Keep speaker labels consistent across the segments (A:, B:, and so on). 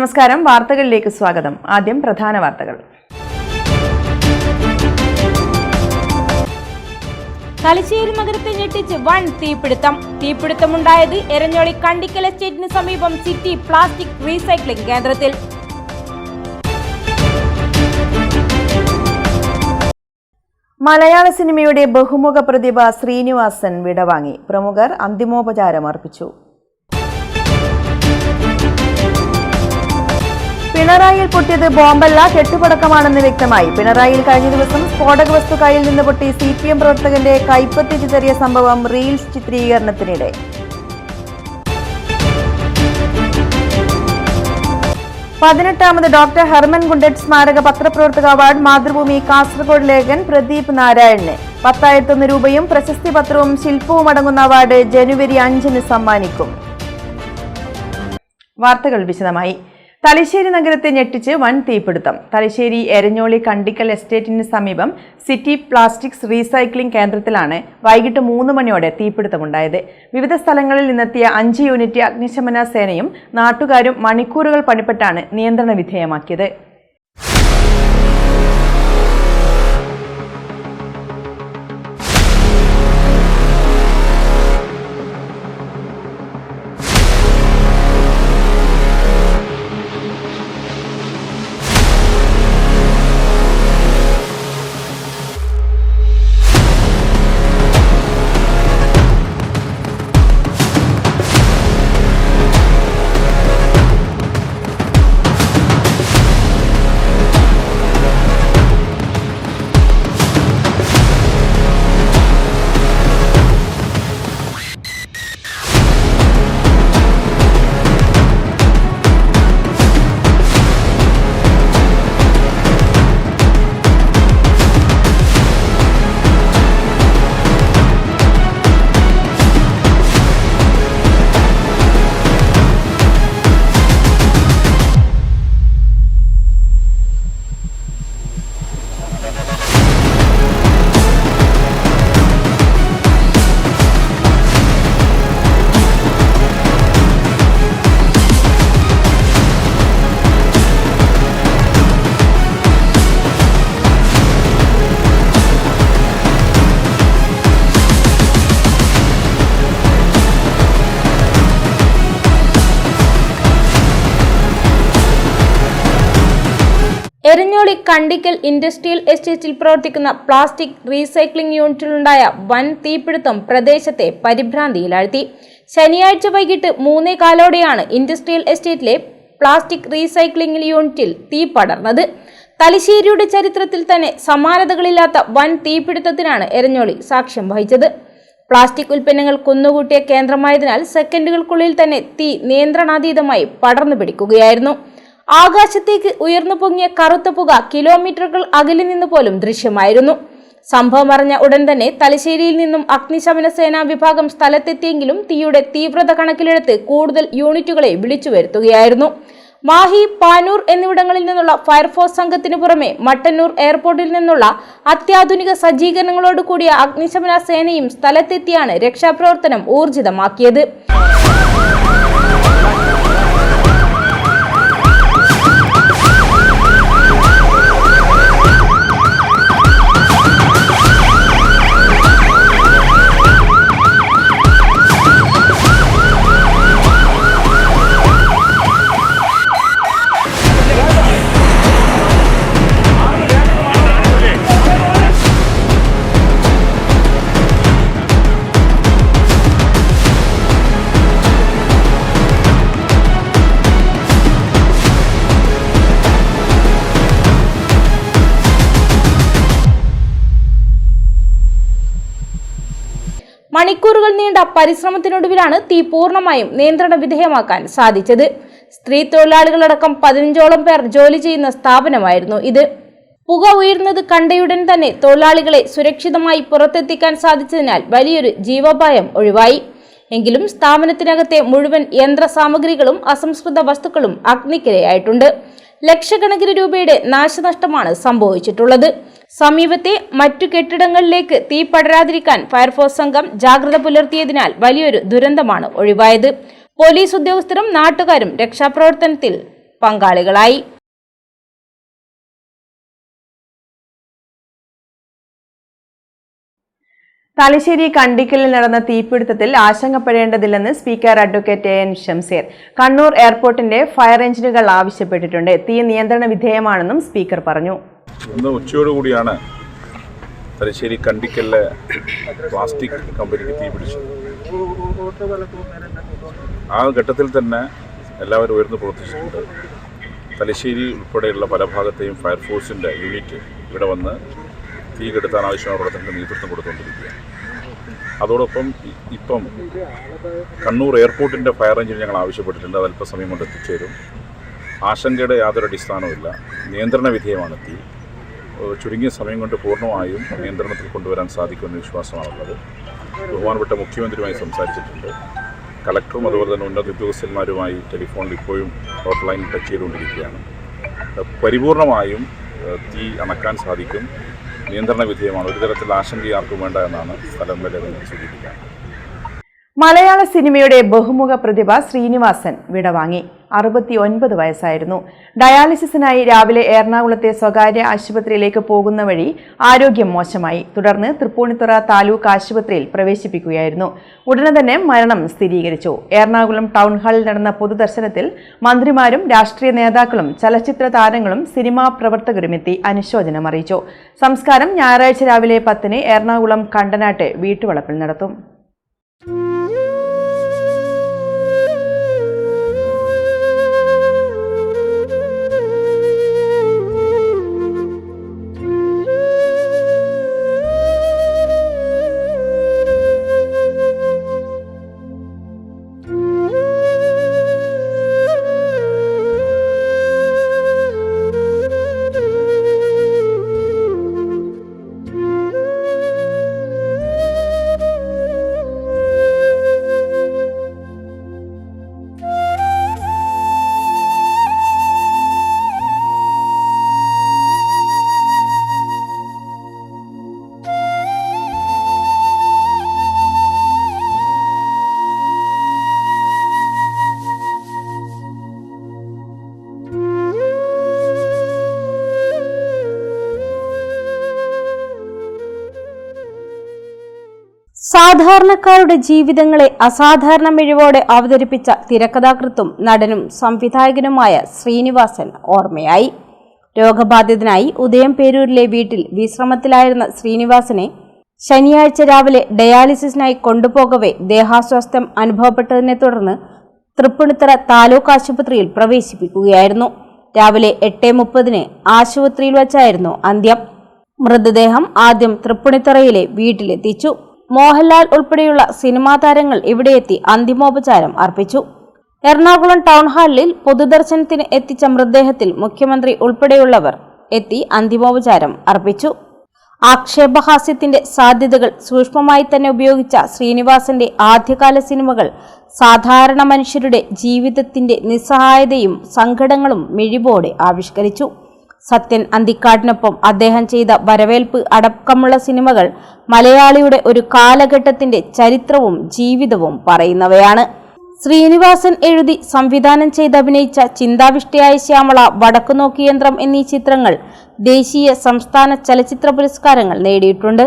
A: നമസ്കാരം, വാർത്തകളിലേക്ക് സ്വാഗതം. ആദ്യം പ്രധാന വാർത്തകൾ.
B: തലശ്ശേരി നഗരത്തെ ഞെട്ടിച്ച് വൻ തീപിടുത്തം. തീപിടുത്തമുണ്ടായത് എരഞ്ഞോളി കണ്ടിക്കൽ എസ്റ്റേറ്റിന് സമീപം സിറ്റി പ്ലാസ്റ്റിക് റീസൈക്ലിംഗ് കേന്ദ്രത്തിൽ.
A: മലയാള സിനിമയുടെ ബഹുമുഖ പ്രതിഭ ശ്രീനിവാസൻ വിടവാങ്ങി. പ്രമുഖർ അന്തിമോപചാരം അർപ്പിച്ചു. പിണറായിയിൽ പൊട്ടിയത് ബോംബല്ല, കെട്ടുപടക്കമാണെന്ന് വ്യക്തമായി. പിണറായിയിൽ കഴിഞ്ഞ ദിവസം സ്ഫോടക വസ്തു കയ്യിൽ നിന്ന് പൊട്ടി CPM പ്രവർത്തകന്റെ കൈപ്പത്തി ചിതറിയ സംഭവം റീൽസ് ചിത്രീകരണത്തിനിടെ. പതിനെട്ടാമത് ഡോക്ടർ ഹെർമൻ ഗുണ്ടറ്റ് സ്മാരക പത്രപ്രവർത്തക അവാർഡ് മാതൃഭൂമി കാസർഗോഡ് ലേഖകൻ പ്രദീപ് നാരായണന് 10,001 രൂപയും പ്രശസ്തി പത്രവും ശില്പവും അടങ്ങുന്ന അവാർഡ് ജനുവരി 5 സമ്മാനിക്കും. വാർത്തകൾ വിശദമായി. തലശ്ശേരി നഗരത്തെ ഞെട്ടിച്ച് വൻ തീപിടുത്തം. തലശ്ശേരി എരഞ്ഞോളി കണ്ടിക്കൽ എസ്റ്റേറ്റിന് സമീപം സിറ്റി പ്ലാസ്റ്റിക്സ് റീസൈക്ലിംഗ് കേന്ദ്രത്തിലാണ് വൈകിട്ട് 3 മണിയോടെ തീപിടുത്തമുണ്ടായത്. വിവിധ സ്ഥലങ്ങളിൽ നിന്നെത്തിയ 5 യൂണിറ്റ് അഗ്നിശമന സേനയും നാട്ടുകാരും മണിക്കൂറുകൾ പണിപ്പെട്ടാണ് നിയന്ത്രണ വിധേയമാക്കിയത്.
B: എരഞ്ഞോളി കണ്ടിക്കൽ ഇൻഡസ്ട്രിയൽ എസ്റ്റേറ്റിൽ പ്രവർത്തിക്കുന്ന പ്ലാസ്റ്റിക് റീസൈക്ലിംഗ് യൂണിറ്റിലുണ്ടായ വൻ തീപിടുത്തം പ്രദേശത്തെ പരിഭ്രാന്തിയിലാഴ്ത്തി. ശനിയാഴ്ച വൈകിട്ട് 3:15 ഇൻഡസ്ട്രിയൽ എസ്റ്റേറ്റിലെ പ്ലാസ്റ്റിക് റീസൈക്ലിംഗ് യൂണിറ്റിൽ തീ പടർന്നത്. തലശ്ശേരിയുടെ ചരിത്രത്തിൽ തന്നെ സമാനതകളില്ലാത്ത വൻ തീപിടുത്തത്തിനാണ് എരഞ്ഞോളി സാക്ഷ്യം വഹിച്ചത്. പ്ലാസ്റ്റിക് ഉൽപ്പന്നങ്ങൾ കുന്നുകൂട്ടിയ കേന്ദ്രമായതിനാൽ സെക്കൻഡുകൾക്കുള്ളിൽ തന്നെ തീ നിയന്ത്രണാതീതമായി പടർന്നു പിടിക്കുകയായിരുന്നു. ആകാശത്തേക്ക് ഉയർന്നു പൊങ്ങിയ കറുത്ത പുക കിലോമീറ്ററുകൾ അകലിൽ നിന്ന് പോലും ദൃശ്യമായിരുന്നു. സംഭവം അറിഞ്ഞ ഉടൻ തന്നെ തലശ്ശേരിയിൽ നിന്നും അഗ്നിശമന സേനാ വിഭാഗം സ്ഥലത്തെത്തിയെങ്കിലും തീയുടെ തീവ്രത കണക്കിലെടുത്ത് കൂടുതൽ യൂണിറ്റുകളെ വിളിച്ചു വരുത്തുകയായിരുന്നു. മാഹി, പാനൂർ എന്നിവിടങ്ങളിൽ നിന്നുള്ള ഫയർഫോഴ്സ് സംഘത്തിനു പുറമെ മട്ടന്നൂർ എയർപോർട്ടിൽ നിന്നുള്ള അത്യാധുനിക സജ്ജീകരണങ്ങളോട് കൂടിയ അഗ്നിശമന സേനയും സ്ഥലത്തെത്തിയാണ് രക്ഷാപ്രവർത്തനം ഊർജിതമാക്കിയത്. മണിക്കൂറുകൾ നീണ്ട പരിശ്രമത്തിനൊടുവിലാണ് തീ പൂർണ്ണമായും നിയന്ത്രണ വിധേയമാക്കാൻ സാധിച്ചത്. സ്ത്രീ തൊഴിലാളികളടക്കം 15ഓളം പേർ ജോലി ചെയ്യുന്ന സ്ഥാപനമായിരുന്നു ഇത്. പുക ഉയർന്നത് കണ്ടയുടൻ തന്നെ തൊഴിലാളികളെ സുരക്ഷിതമായി പുറത്തെത്തിക്കാൻ സാധിച്ചതിനാൽ വലിയൊരു ജീവഭയം ഒഴിവായി. എങ്കിലും സ്ഥാപനത്തിനകത്തെ മുഴുവൻ യന്ത്ര സാമഗ്രികളും അസംസ്കൃത വസ്തുക്കളും അഗ്നിക്കിരയായിട്ടുണ്ട്. ലക്ഷക്കണക്കിന് രൂപയുടെ നാശനഷ്ടമാണ് സംഭവിച്ചിട്ടുള്ളത്. സമീപത്തെ മറ്റു കെട്ടിടങ്ങളിലേക്ക് തീ പടരാതിരിക്കാൻ ഫയർഫോഴ്സ് സംഘം ജാഗ്രത പുലർത്തിയതിനാൽ വലിയൊരു ദുരന്തമാണ് ഒഴിവായത്. പോലീസ് ഉദ്യോഗസ്ഥരും നാട്ടുകാരും രക്ഷാപ്രവർത്തനത്തിൽ പങ്കാളികളായി.
A: തലശ്ശേരി കണ്ടിക്കലിൽ നടന്ന തീപിടുത്തത്തിൽ ആശങ്കപ്പെടേണ്ടതില്ലെന്ന് speaker advocate N Shamseer. Kannur എയർപോർട്ടിന്റെ ഫയർ എഞ്ചിനുകൾ ആവശ്യപ്പെട്ടിട്ടുണ്ട്. തീ നിയന്ത്രണ വിധേയമാണെന്നും സ്പീക്കർ പറഞ്ഞു.
C: ഇന്ന് ഉച്ചയോടുകൂടിയാണ് തലശ്ശേരി കണ്ടിക്കലിലെ പ്ലാസ്റ്റിക് കമ്പനിക്ക് തീ പിടിച്ചത്. ആ ഘട്ടത്തിൽ തന്നെ എല്ലാവരും ഉയർന്നു പ്രവർത്തിച്ചിട്ടുണ്ട്. തലശ്ശേരി ഉൾപ്പെടെയുള്ള പല ഭാഗത്തെയും ഫയർഫോഴ്സിൻ്റെ യൂണിറ്റ് ഇവിടെ വന്ന് തീ കെടുത്താൻ ആവശ്യമായ പ്രവർത്തനത്തിന് നേതൃത്വം കൊടുത്തുകൊണ്ടിരിക്കുകയാണ്. അതോടൊപ്പം ഇപ്പം കണ്ണൂർ എയർപോർട്ടിൻ്റെ ഫയർ എഞ്ചിൻ ഞങ്ങൾ ആവശ്യപ്പെട്ടിട്ടുണ്ട്. അത് അല്പസമയം കൊണ്ട് എത്തിച്ചേരും. ആശങ്കയുടെ യാതൊരു അടിസ്ഥാനവുമില്ല. നിയന്ത്രണ വിധേയമാണ് തീ. ചുരുങ്ങിയ സമയം കൊണ്ട് പൂർണ്ണമായും നിയന്ത്രണത്തിൽ കൊണ്ടുവരാൻ സാധിക്കുമെന്ന വിശ്വാസമാണുള്ളത്. ബഹുമാനപ്പെട്ട മുഖ്യമന്ത്രിയുമായി സംസാരിച്ചിട്ടുണ്ട്. കളക്ടറും അതുപോലെ തന്നെ ഉന്നത ഉദ്യോഗസ്ഥന്മാരുമായി ടെലിഫോണിൽ ഇപ്പോഴും ഹോട്ട്ലൈൻ ടച്ച് ചെയ്തുകൊണ്ടിരിക്കുകയാണ്. പരിപൂർണമായും തീ അണക്കാൻ സാധിക്കും. നിയന്ത്രണ വിധേയമാണ്. ഒരു തരത്തിൽ ആശങ്ക ആർക്കും വേണ്ട എന്നാണ് സ്ഥലം വരെ സൂചിപ്പിക്കുന്നത്.
A: മലയാള സിനിമയുടെ ബഹുമുഖ പ്രതിഭ ശ്രീനിവാസൻ വിടവാങ്ങി. 69 വയസ്സായിരുന്നു. ഡയാലിസിസിനായി രാവിലെ എറണാകുളത്തെ സ്വകാര്യ ആശുപത്രിയിലേക്ക് പോകുന്ന വഴി ആരോഗ്യം മോശമായി. തുടർന്ന് തൃപ്പൂണിത്തുറ താലൂക്ക് ആശുപത്രിയിൽ പ്രവേശിപ്പിക്കുകയായിരുന്നു. ഉടനെ തന്നെ മരണം സ്ഥിരീകരിച്ചു. എറണാകുളം ടൗൺ ഹാളിൽ നടന്ന പൊതുദർശനത്തിൽ മന്ത്രിമാരും രാഷ്ട്രീയ നേതാക്കളും ചലച്ചിത്ര താരങ്ങളും സിനിമാ പ്രവർത്തകരുമെത്തി അനുശോചനം അറിയിച്ചു. സംസ്കാരം ഞായറാഴ്ച രാവിലെ 10-ന് എറണാകുളം കണ്ടനാട്ടെ വീട്ടുവളപ്പിൽ നടത്തും.
B: സാധാരണക്കാരുടെ ജീവിതങ്ങളെ അസാധാരണ മിഴിവോടെ അവതരിപ്പിച്ച തിരക്കഥാകൃത്തും നടനും സംവിധായകനുമായ ശ്രീനിവാസൻ ഓർമ്മയായി. രോഗബാധിതനായി ഉദയംപേരൂരിലെ വീട്ടിൽ വിശ്രമത്തിലായിരുന്ന ശ്രീനിവാസനെ ശനിയാഴ്ച രാവിലെ ഡയാലിസിസിനായി കൊണ്ടുപോകവെ ദേഹാസ്വാസ്ഥ്യം അനുഭവപ്പെട്ടതിനെ തുടർന്ന് തൃപ്പൂണിത്തുറ താലൂക്ക് ആശുപത്രിയിൽ പ്രവേശിപ്പിക്കുകയായിരുന്നു. രാവിലെ 8:30-ന് ആശുപത്രിയിൽ വച്ചായിരുന്നു അന്ത്യം. മൃതദേഹം ആദ്യം തൃപ്പൂണിത്തുറയിലെ വീട്ടിലെത്തിച്ചു. മോഹൻലാൽ ഉൾപ്പെടെയുള്ള സിനിമാ താരങ്ങൾ ഇവിടെയെത്തി അന്തിമോപചാരം അർപ്പിച്ചു. എറണാകുളം ടൗൺ ഹാളിൽ പൊതുദർശനത്തിന് എത്തിച്ച മൃതദേഹത്തിൽ മുഖ്യമന്ത്രി ഉൾപ്പെടെയുള്ളവർ എത്തി അന്തിമോപചാരം അർപ്പിച്ചു. ആക്ഷേപഹാസ്യത്തിന്റെ സാധ്യതകൾ സൂക്ഷ്മമായി തന്നെ ഉപയോഗിച്ച ശ്രീനിവാസന്റെ ആദ്യകാല സിനിമകൾ സാധാരണ മനുഷ്യരുടെ ജീവിതത്തിന്റെ നിസ്സഹായതയും സങ്കടങ്ങളും മിഴിവോടെ ആവിഷ്കരിച്ചു. സത്യൻ അന്തിക്കാടിനൊപ്പം അദ്ദേഹം ചെയ്ത വരവേൽപ്പ് അടക്കമുള്ള സിനിമകൾ മലയാളിയുടെ ഒരു കാലഘട്ടത്തിന്റെ ചരിത്രവും ജീവിതവും പറയുന്നവയാണ്. ശ്രീനിവാസൻ എഴുതി സംവിധാനം ചെയ്ത് അഭിനയിച്ച ചിന്താവിഷ്ടയായ ശ്യാമള, വടക്കുനോക്കിയന്ത്രം എന്നീ ചിത്രങ്ങൾ ദേശീയ സംസ്ഥാന ചലച്ചിത്ര പുരസ്കാരങ്ങൾ നേടിയിട്ടുണ്ട്.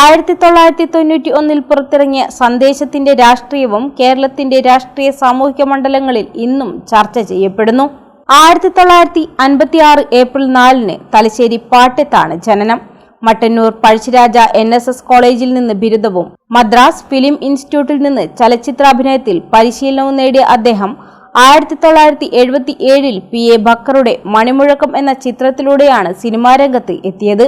B: 1991 പുറത്തിറങ്ങിയ സന്ദേശത്തിന്റെ രാഷ്ട്രീയവും കേരളത്തിന്റെ രാഷ്ട്രീയ സാമൂഹിക മണ്ഡലങ്ങളിൽ ഇന്നും ചർച്ച ചെയ്യപ്പെടുന്നു. 1956 ഏപ്രിൽ 4-ന് തലശ്ശേരി പാട്യത്താണ് ജനനം. മട്ടന്നൂർ പഴശ്ശിരാജ NSS കോളേജിൽ നിന്ന് ബിരുദവും മദ്രാസ് ഫിലിം ഇൻസ്റ്റിറ്റ്യൂട്ടിൽ നിന്ന് ചലച്ചിത്രാഭിനയത്തിൽ പരിശീലനവും നേടിയ അദ്ദേഹം 1977-ൽ PA ബക്കറുടെ മണിമുഴക്കം എന്ന ചിത്രത്തിലൂടെയാണ് സിനിമാ രംഗത്ത് എത്തിയത്.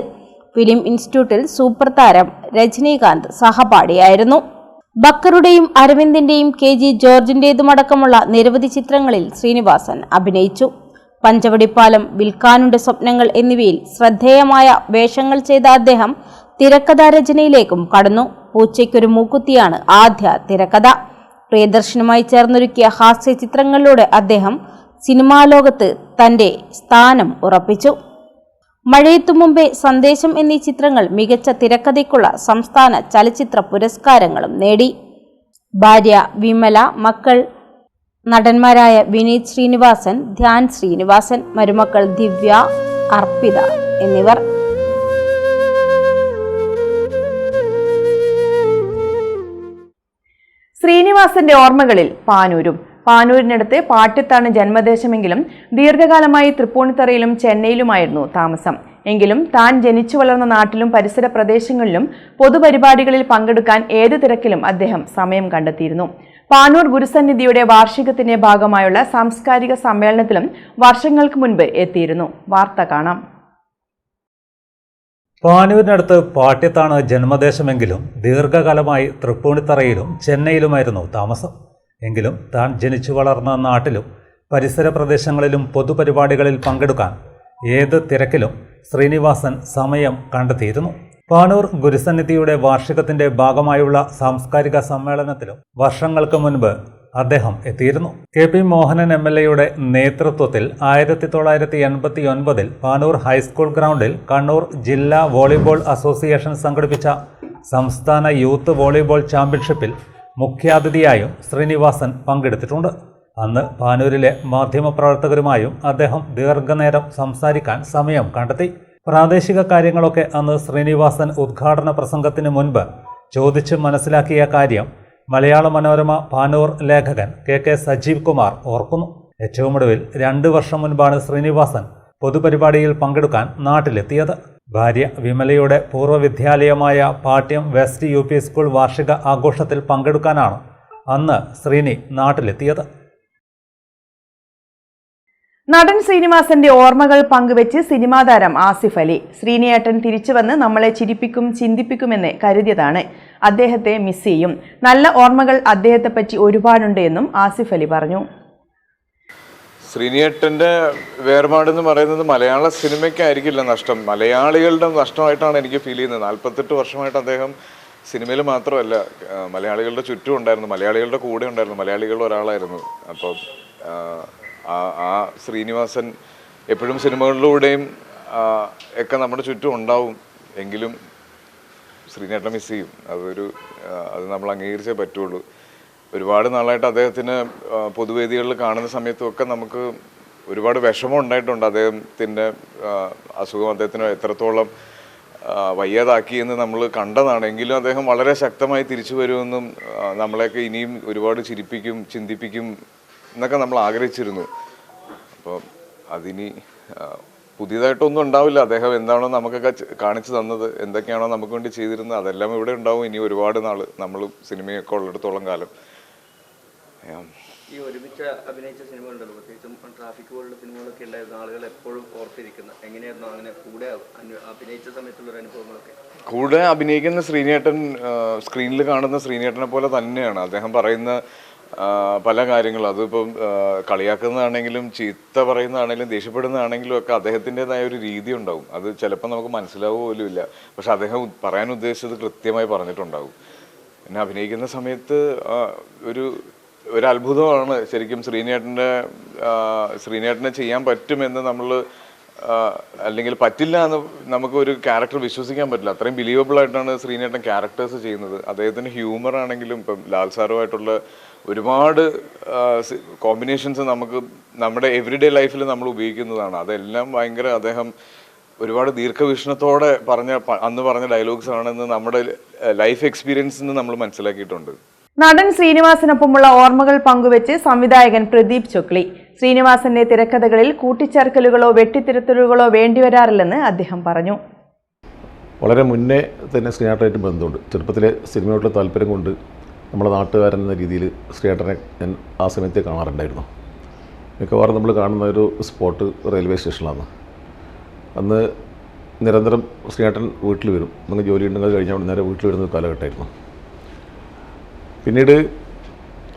B: ഫിലിം ഇൻസ്റ്റിറ്റ്യൂട്ടിൽ സൂപ്പർ താരം രജനീകാന്ത് സഹപാഠിയായിരുന്നു. ബക്കറുടെയും അരവിന്ദിന്റെയും KG ജോർജിന്റേതുമടക്കമുള്ള നിരവധി ചിത്രങ്ങളിൽ ശ്രീനിവാസൻ അഭിനയിച്ചു. പഞ്ചവടിപ്പാലം, വിൽക്കാനുണ്ട് സ്വപ്നങ്ങൾ എന്നിവയിൽ ശ്രദ്ധേയമായ വേഷങ്ങൾ ചെയ്ത അദ്ദേഹം തിരക്കഥാരചനയിലേക്കും കടന്നു. പൂച്ചയ്ക്കൊരു മൂക്കുത്തിയാണ് ആദ്യ തിരക്കഥ. പ്രിയദർശനുമായി ചേർന്നൊരുക്കിയ ഹാസ്യ ചിത്രങ്ങളിലൂടെ അദ്ദേഹം സിനിമാ ലോകത്ത് തന്റെ സ്ഥാനം ഉറപ്പിച്ചു. മഴയത്തു മുമ്പേ, സന്ദേശം എന്നീ ചിത്രങ്ങൾ മികച്ച തിരക്കഥയ്ക്കുള്ള സംസ്ഥാന ചലച്ചിത്ര പുരസ്കാരങ്ങളും നേടി. ഭാര്യ വിമല, മക്കൾ നടന്മാരായ വിനീത് ശ്രീനിവാസൻ, ധ്യാൻ ശ്രീനിവാസൻ, മരുമക്കൾ ദിവ്യ, അർപ്പിത എന്നിവർ.
A: ശ്രീനിവാസന്റെ ഓർമ്മകളിൽ പാനൂരും. പാനൂരിനടുത്ത് പാട്യത്താണ് ജന്മദേശമെങ്കിലും ദീർഘകാലമായി തൃപ്പൂണിത്തറയിലും ചെന്നൈയിലുമായിരുന്നു താമസം. എങ്കിലും താൻ ജനിച്ചു വളർന്ന നാട്ടിലും പരിസര പ്രദേശങ്ങളിലും പൊതുപരിപാടികളിൽ പങ്കെടുക്കാൻ ഏത് തിരക്കിലും അദ്ദേഹം സമയം കണ്ടെത്തിയിരുന്നു. പാനൂർ ഗുരുസന്നിധിയുടെ വാർഷികത്തിന്റെ ഭാഗമായുള്ള സാംസ്കാരിക സമ്മേളനത്തിലും വർഷങ്ങൾക്ക് മുൻപ് എത്തിയിരുന്നു. വാർത്ത കാണാം.
D: പാനൂരിനടുത്ത് പാട്യത്താണ് ജന്മദേശമെങ്കിലും ദീർഘകാലമായി തൃപ്പൂണിത്തറയിലും ചെന്നൈയിലുമായിരുന്നു താമസം. എങ്കിലും താൻ ജനിച്ചു വളർന്ന നാട്ടിലും പരിസര പ്രദേശങ്ങളിലും പൊതുപരിപാടികളിൽ പങ്കെടുക്കാൻ ഏത് തിരക്കിലും ശ്രീനിവാസൻ സമയം കണ്ടെത്തിയിരുന്നു. പാനൂർ ഗുരുസന്നിധിയുടെ വാർഷികത്തിന്റെ ഭാഗമായുള്ള സാംസ്കാരിക സമ്മേളനത്തിലും വർഷങ്ങൾക്ക് മുൻപ് അദ്ദേഹം എത്തിയിരുന്നു. കെ.പി. മോഹനൻ MLA-യുടെ നേതൃത്വത്തിൽ 1989 പാനൂർ ഹൈസ്കൂൾ ഗ്രൗണ്ടിൽ കണ്ണൂർ ജില്ലാ വോളിബോൾ അസോസിയേഷൻ സംഘടിപ്പിച്ച സംസ്ഥാന യൂത്ത് വോളിബോൾ ചാമ്പ്യൻഷിപ്പിൽ മുഖ്യാതിഥിയായും ശ്രീനിവാസൻ പങ്കെടുത്തിട്ടുണ്ട്. അന്ന് പാനൂരിലെ മാധ്യമപ്രവർത്തകരുമായും അദ്ദേഹം ദീർഘനേരം സംസാരിക്കാൻ സമയം കണ്ടെത്തി. പ്രാദേശിക കാര്യങ്ങളൊക്കെ അന്ന് ശ്രീനിവാസൻ ഉദ്ഘാടന പ്രസംഗത്തിന് മുൻപ് ചോദിച്ച് മനസ്സിലാക്കിയ കാര്യം മലയാള മനോരമ പാനൂർ ലേഖകൻ കെ സജീവ് കുമാർ ഓർക്കുന്നു. ഏറ്റവുമൊടുവിൽ 2 വർഷം മുൻപാണ് ശ്രീനിവാസൻ പൊതുപരിപാടിയിൽ പങ്കെടുക്കാൻ നാട്ടിലെത്തിയത്. ഭാര്യ വിമലയുടെ പൂർവ്വ വിദ്യാലയമായ പാട്യം വെസ്റ്റ് UP സ്കൂൾ വാർഷിക ആഘോഷത്തിൽ പങ്കെടുക്കാനാണ് അന്ന് ശ്രീനി നാട്ടിലെത്തിയത്.
A: നടൻ ശ്രീനിവാസന്റെ ഓർമ്മകൾ പങ്കുവെച്ച് സിനിമാ താരം ആസിഫ് അലി. ശ്രീനിയേട്ടൻ തിരിച്ചുവന്ന് നമ്മളെ ചിരിപ്പിക്കും ചിന്തിപ്പിക്കുമെന്ന് കരുതിയതാണ്. അദ്ദേഹത്തെ മിസ് ചെയ്യും. നല്ല ഓർമ്മകൾ അദ്ദേഹത്തെപ്പറ്റി ഒരുപാടുണ്ട് എന്നും ആസിഫ് അലി പറഞ്ഞു.
E: ശ്രീനിയേട്ടൻ്റെ വേർപാടെന്ന് പറയുന്നത് മലയാള സിനിമയ്ക്കായിരിക്കില്ല നഷ്ടം, മലയാളികളുടെ നഷ്ടമായിട്ടാണ് എനിക്ക് ഫീൽ ചെയ്യുന്നത്. 48 വർഷമായിട്ട് അദ്ദേഹം സിനിമയിൽ മാത്രമല്ല മലയാളികളുടെ ചുറ്റും ഉണ്ടായിരുന്നു, മലയാളികളുടെ കൂടെ ഉണ്ടായിരുന്നു, മലയാളികളുടെ ഒരാളായിരുന്നു. അപ്പോൾ ആ ശ്രീനിവാസൻ എപ്പോഴും സിനിമകളിലൂടെയും ഒക്കെ നമ്മുടെ ചുറ്റും ഉണ്ടാവും. എങ്കിലും ശ്രീനിയേട്ടനെ മിസ് ചെയ്യും. അത് നമ്മൾ അംഗീകരിച്ചേ പറ്റുള്ളൂ. ഒരുപാട് നാളായിട്ട് അദ്ദേഹത്തിന് പൊതുവേദികളിൽ കാണുന്ന സമയത്തുമൊക്കെ നമുക്ക് ഒരുപാട് വിഷമം ഉണ്ടായിട്ടുണ്ട്. അദ്ദേഹത്തിൻ്റെ അസുഖം അദ്ദേഹത്തിന് എത്രത്തോളം വയ്യാതാക്കിയെന്ന് നമ്മൾ കണ്ടതാണ്. എങ്കിലും അദ്ദേഹം വളരെ ശക്തമായി തിരിച്ചു വരുമെന്നും നമ്മളെയൊക്കെ ഇനിയും ഒരുപാട് ചിരിപ്പിക്കും ചിന്തിപ്പിക്കും എന്നൊക്കെ നമ്മൾ ആഗ്രഹിച്ചിരുന്നു. അപ്പോൾ അതിനി പുതിയതായിട്ടൊന്നും ഉണ്ടാവില്ല. അദ്ദേഹം എന്താണോ നമുക്കൊക്കെ കാണിച്ചു തന്നത്, എന്തൊക്കെയാണോ നമുക്ക് വേണ്ടി ചെയ്തിരുന്നത്, അതെല്ലാം ഇവിടെ ഉണ്ടാവും ഇനി ഒരുപാട് നാൾ, നമ്മൾ സിനിമയൊക്കെ ഉള്ളിടത്തോളം കാലം.
F: ഈ ഒരുമിച്ച് അഭിനയിച്ച സിനിമകളുണ്ടല്ലോ, പ്രത്യേകിച്ചും ട്രാഫിക് പോലുള്ള സിനിമകളൊക്കെ ഉണ്ടായിരുന്ന ആളുകൾ എപ്പോഴും ഓർത്തിരിക്കുന്നത് എങ്ങനെയായിരുന്നു? അങ്ങനെ കൂടെ അഭിനയിച്ച സമയത്തുള്ളൊരു അനുഭവങ്ങളൊക്കെ?
E: കൂടെ അഭിനയിക്കുന്ന ശ്രീനിയേട്ടൻ സ്ക്രീനിൽ കാണുന്ന ശ്രീനിയേട്ടനെ പോലെ തന്നെയാണ്. അദ്ദേഹം പറയുന്ന പല കാര്യങ്ങളും, അതിപ്പം കളിയാക്കുന്നതാണെങ്കിലും ചീത്ത പറയുന്നതാണെങ്കിലും ദേഷ്യപ്പെടുന്നതാണെങ്കിലും ഒക്കെ അദ്ദേഹത്തിൻ്റെതായ ഒരു രീതി ഉണ്ടാവും. അത് ചിലപ്പോൾ നമുക്ക് മനസ്സിലാവുക പോലും ഇല്ല. പക്ഷെ അദ്ദേഹം പറയാൻ ഉദ്ദേശിച്ചത് കൃത്യമായി പറഞ്ഞിട്ടുണ്ടാവും. പിന്നെ അഭിനയിക്കുന്ന സമയത്ത് ഒരു അത്ഭുതമാണ് ശരിക്കും. ശ്രീനിയേട്ടനെ ചെയ്യാൻ പറ്റുമെന്ന് നമ്മൾ അല്ലെങ്കിൽ പറ്റില്ല എന്ന് നമുക്ക് ഒരു ക്യാരക്ടർ വിശ്വസിക്കാൻ പറ്റില്ല. അത്രയും ബിലീവബിളായിട്ടാണ് ശ്രീനിയേട്ടൻ ക്യാരക്ടേഴ്സ് ചെയ്യുന്നത്. അദ്ദേഹത്തിന് ഹ്യൂമർ ആണെങ്കിലും ഇപ്പം ലാൽ സാറുമായിട്ടുള്ള ഒരുപാട് കോമ്പിനേഷൻസ് നമുക്ക് നമ്മുടെ എവറിഡേ ലൈഫിൽ നമ്മൾ ഉപയോഗിക്കുന്നതാണ്. അതെല്ലാം ഭയങ്കര അദ്ദേഹം ഒരുപാട് ദീർഘവീക്ഷണത്തോടെ അന്ന് പറഞ്ഞ ഡയലോഗ്സ് ആണെന്ന് നമ്മുടെ ലൈഫ് എക്സ്പീരിയൻസിൽ നിന്ന് നമ്മൾ മനസ്സിലാക്കിയിട്ടുണ്ട്.
A: നടൻ ശ്രീനിവാസനൊപ്പമുള്ള ഓർമ്മകൾ പങ്കുവെച്ച് സംവിധായകൻ പ്രദീപ് ചൊക്ലി. ശ്രീനിവാസന്റെ തിരക്കഥകളിൽ കൂട്ടിച്ചേർക്കലുകളോ വെട്ടിത്തിരുത്തലുകളോ വേണ്ടിവരാറില്ലെന്ന് അദ്ദേഹം പറഞ്ഞു.
G: വളരെ മുന്നേ തന്നെ ശ്രീനാട്ടനായിട്ട് ബന്ധമുണ്ട്. ചെറുപ്പത്തിലെ സിനിമയോടുള്ള താല്പര്യം കൊണ്ട് നമ്മുടെ നാട്ടുകാരൻ എന്ന രീതിയിൽ ശ്രീനാട്ടനെ ഞാൻ ആ സമയത്ത് കാണാറുണ്ടായിരുന്നു. മിക്കവാറും നമ്മൾ കാണുന്ന ഒരു സ്പോട്ട് റെയിൽവേ സ്റ്റേഷനിലാണ്. അന്ന് നിരന്തരം ശ്രീനാട്ടൻ വീട്ടിൽ വരും. നമുക്ക് ജോലി ഉണ്ടെങ്കിൽ കഴിഞ്ഞാൽ നേരെ വീട്ടിൽ വരുന്ന കാലഘട്ടമായിരുന്നു. പിന്നീട്